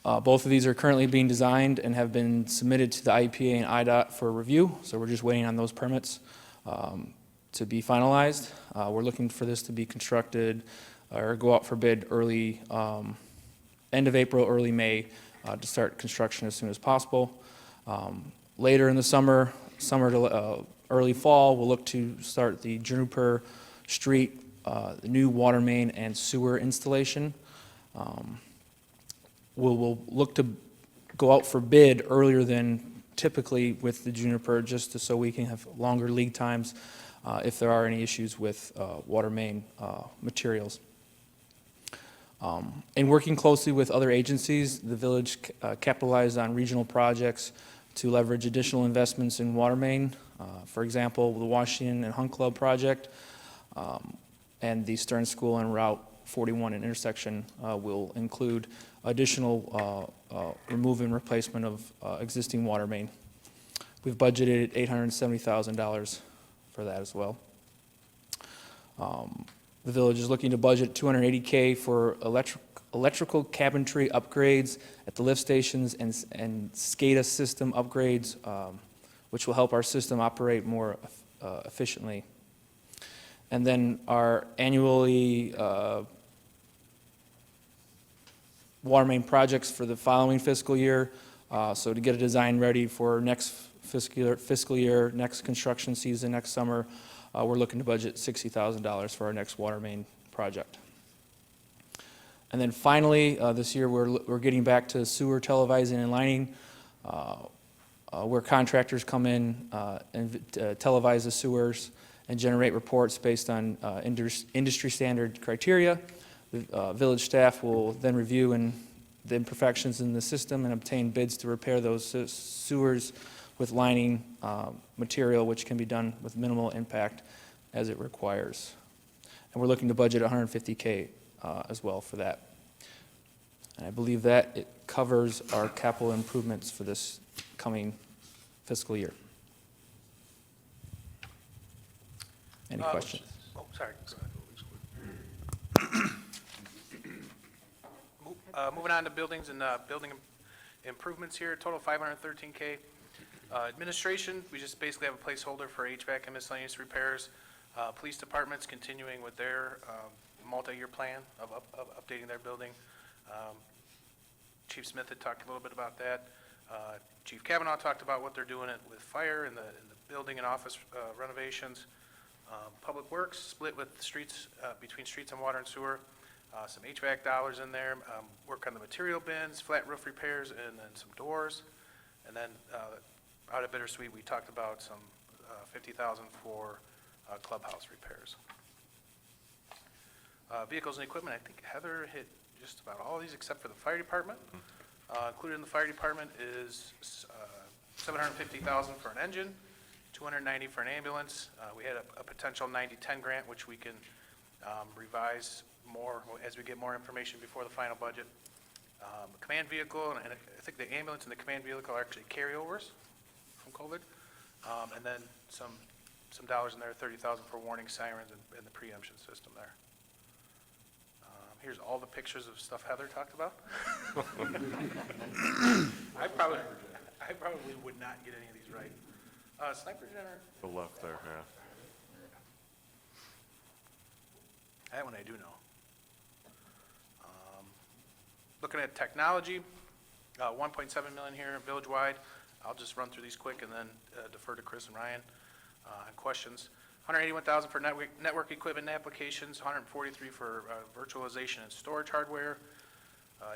Speaker 16: Both of these are currently being designed and have been submitted to the IEPA and IDOT for review, so we're just waiting on those permits to be finalized. We're looking for this to be constructed or go out for bid early, end of April, early May, to start construction as soon as possible. Later in the summer to early fall, we'll look to start the Juniper Street, the new water main and sewer installation. We'll look to go out for bid earlier than typically with the Juniper, just so we can have longer lead times if there are any issues with water main materials. In working closely with other agencies, the village capitalized on regional projects to leverage additional investments in water main. For example, the Washington and Hunt Club project and the Stern School and Route 41 and intersection will include additional remove and replacement of existing water main. We've budgeted $870,000 for that as well. The village is looking to budget $280K for electrical cabinetry upgrades at the lift stations and SCADA system upgrades, which will help our system operate more efficiently. And then our annually water main projects for the following fiscal year. So to get a design ready for next fiscal year, next construction season, next summer, we're looking to budget $60,000 for our next water main project. And then finally, this year, we're getting back to sewer televising and lining, where contractors come in and televise the sewers and generate reports based on industry standard criteria. The village staff will then review the imperfections in the system and obtain bids to repair those sewers with lining material, which can be done with minimal impact as it requires. And we're looking to budget $150K as well for that. And I believe that it covers our capital improvements for this coming fiscal year. Any questions?
Speaker 6: Oh, sorry. Moving on to buildings and building improvements here, total $513K. Administration, we just basically have a placeholder for HVAC and miscellaneous repairs. Police departments continuing with their multi-year plan of updating their building. Chief Smith had talked a little bit about that. Chief Kavanaugh talked about what they're doing with fire and the building and office renovations. Public Works split with streets, between streets and water and sewer. Some HVAC dollars in there, work on the material bins, flat roof repairs, and then some doors. And then out of Bittersweet, we talked about some $50,000 for clubhouse repairs. Vehicles and equipment, I think Heather hit just about all these except for the fire department. Included in the fire department is $750,000 for an engine, $290 for an ambulance. We had a potential 90-10 grant, which we can revise more as we get more information before the final budget. Command vehicle, and I think the ambulance and the command vehicle are actually carryovers from COVID. And then some dollars in there, $30,000 for warning sirens and the preemption system there. Here's all the pictures of stuff Heather talked about. I probably would not get any of these right. Sniper Center.
Speaker 5: The left there, yeah.
Speaker 6: That one I do know. Looking at technology, 1.7 million here village-wide. I'll just run through these quick and then defer to Chris and Ryan on questions. $181,000 for network equipment and applications, $143,000 for virtualization and storage hardware,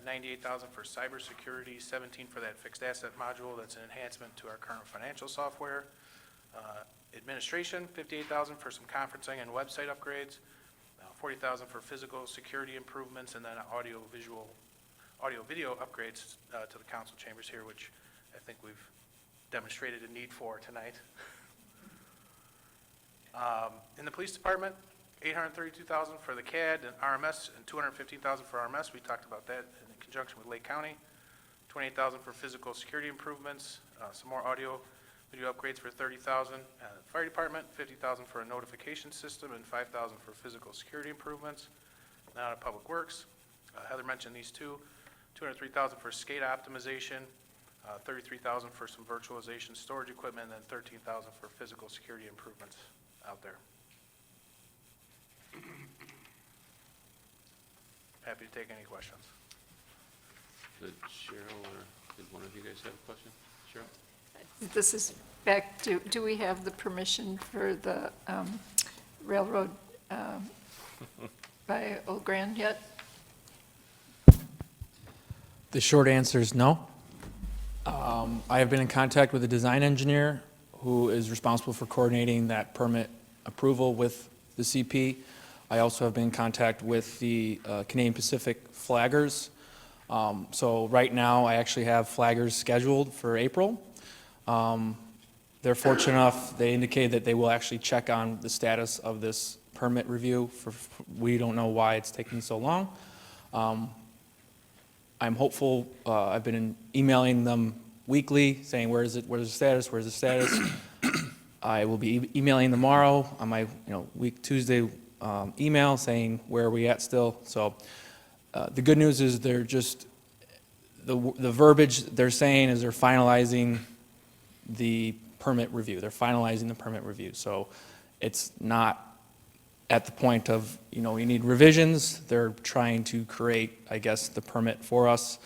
Speaker 6: $98,000 for cybersecurity, $17,000 for that fixed asset module. That's an enhancement to our current financial software. Administration, $58,000 for some conferencing and website upgrades, $40,000 for physical security improvements, and then audio-video upgrades to the council chambers here, which I think we've demonstrated a need for tonight. In the police department, $832,000 for the CAD and RMS, and $215,000 for RMS. We talked about that in conjunction with Lake County. $28,000 for physical security improvements, some more audio video upgrades for $30,000. Fire department, $50,000 for a notification system and $5,000 for physical security improvements. Now to Public Works, Heather mentioned these two. $203,000 for SCADA optimization, $33,000 for some virtualization storage equipment, and then $13,000 for physical security improvements out there. Happy to take any questions.
Speaker 1: Did Cheryl or did one of you guys have a question? Cheryl?
Speaker 17: This is back to, do we have the permission for the railroad by Old Grand yet?
Speaker 16: The short answer is no. I have been in contact with the design engineer who is responsible for coordinating that permit approval with the CP. I also have been in contact with the Canadian Pacific flaggers. So right now, I actually have flaggers scheduled for April. They're fortunate enough, they indicated that they will actually check on the status of this permit review. We don't know why it's taking so long. I'm hopeful. I've been emailing them weekly, saying where's the status. I will be emailing tomorrow on my week Tuesday email saying where are we at still. So the good news is they're just the verbiage they're saying is they're finalizing the permit review. They're finalizing the permit review. So it's not at the point of, we need revisions. They're trying to create, I guess, the permit for us.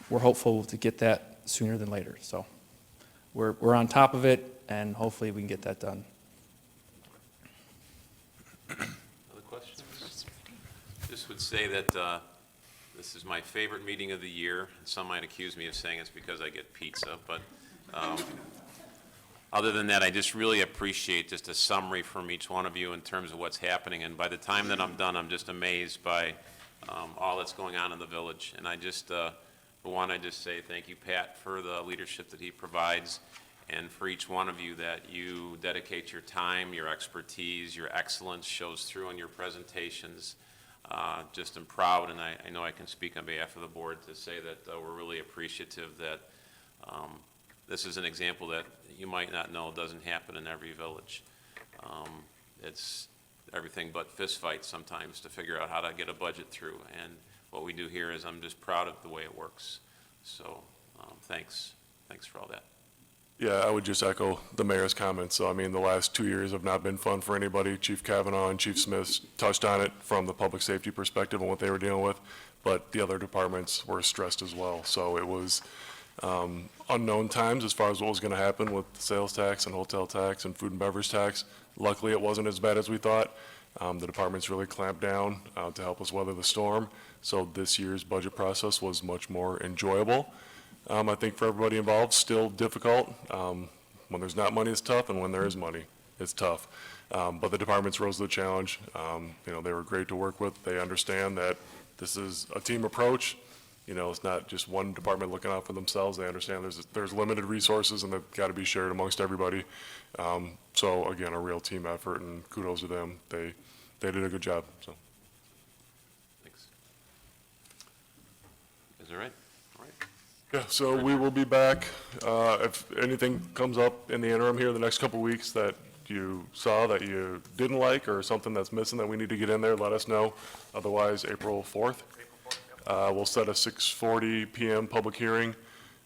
Speaker 16: We're hopeful to get that sooner than later. So we're on top of it, and hopefully we can get that done.
Speaker 1: Other questions? would say that this is my favorite meeting of the year. Some might accuse me of saying it's because I get pizza, but other than that, I just really appreciate just a summary from each one of you in terms of what's happening. And by the time that I'm done, I'm just amazed by all that's going on in the village. And I just want to just say thank you, Pat, for the leadership that he provides, and for each one of you that you dedicate your time, your expertise, your excellence shows through in your presentations. Just am proud, and I know I can speak on behalf of the board to say that we're really appreciative that this is an example that you might not know doesn't happen in every village. It's everything but fistfights sometimes to figure out how to get a budget through, and what we do here is I'm just proud of the way it works. So thanks for all that.
Speaker 5: Yeah, I would just echo the mayor's comments. So, I mean, the last 2 years have not been fun for anybody. Chief Kavanaugh and Chief Smith touched on it from the public safety perspective and what they were dealing with, but the other departments were stressed as well. So it was unknown times as far as what was going to happen with the sales tax and hotel tax and food and beverage tax. Luckily, it wasn't as bad as we thought. The departments really clamped down to help us weather the storm. So this year's budget process was much more enjoyable. I think for everybody involved, still difficult. When there's not money, it's tough, and when there is money, it's tough. But the departments rose to the challenge. They were great to work with. They understand that this is a team approach. It's not just one department looking out for themselves. They understand there's limited resources, and they've got to be shared amongst everybody. So again, a real team effort, and kudos to them. They did a good job. So.
Speaker 1: Thanks. Is that right? All right.
Speaker 5: Yeah, so we will be back. If anything comes up in the interim here the next couple of weeks that you saw that you didn't like, or something that's missing that we need to get in there, let us know. Otherwise, April 4th. We'll set a 6:40 PM public hearing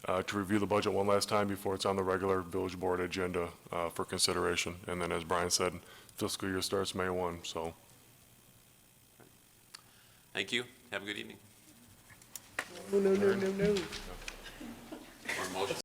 Speaker 5: to review the budget one last time before it's on the regular village board agenda for consideration. And then, as Brian said, fiscal year starts May 1, so.
Speaker 1: Thank you. Have a good evening.
Speaker 2: No.
Speaker 1: Or motion.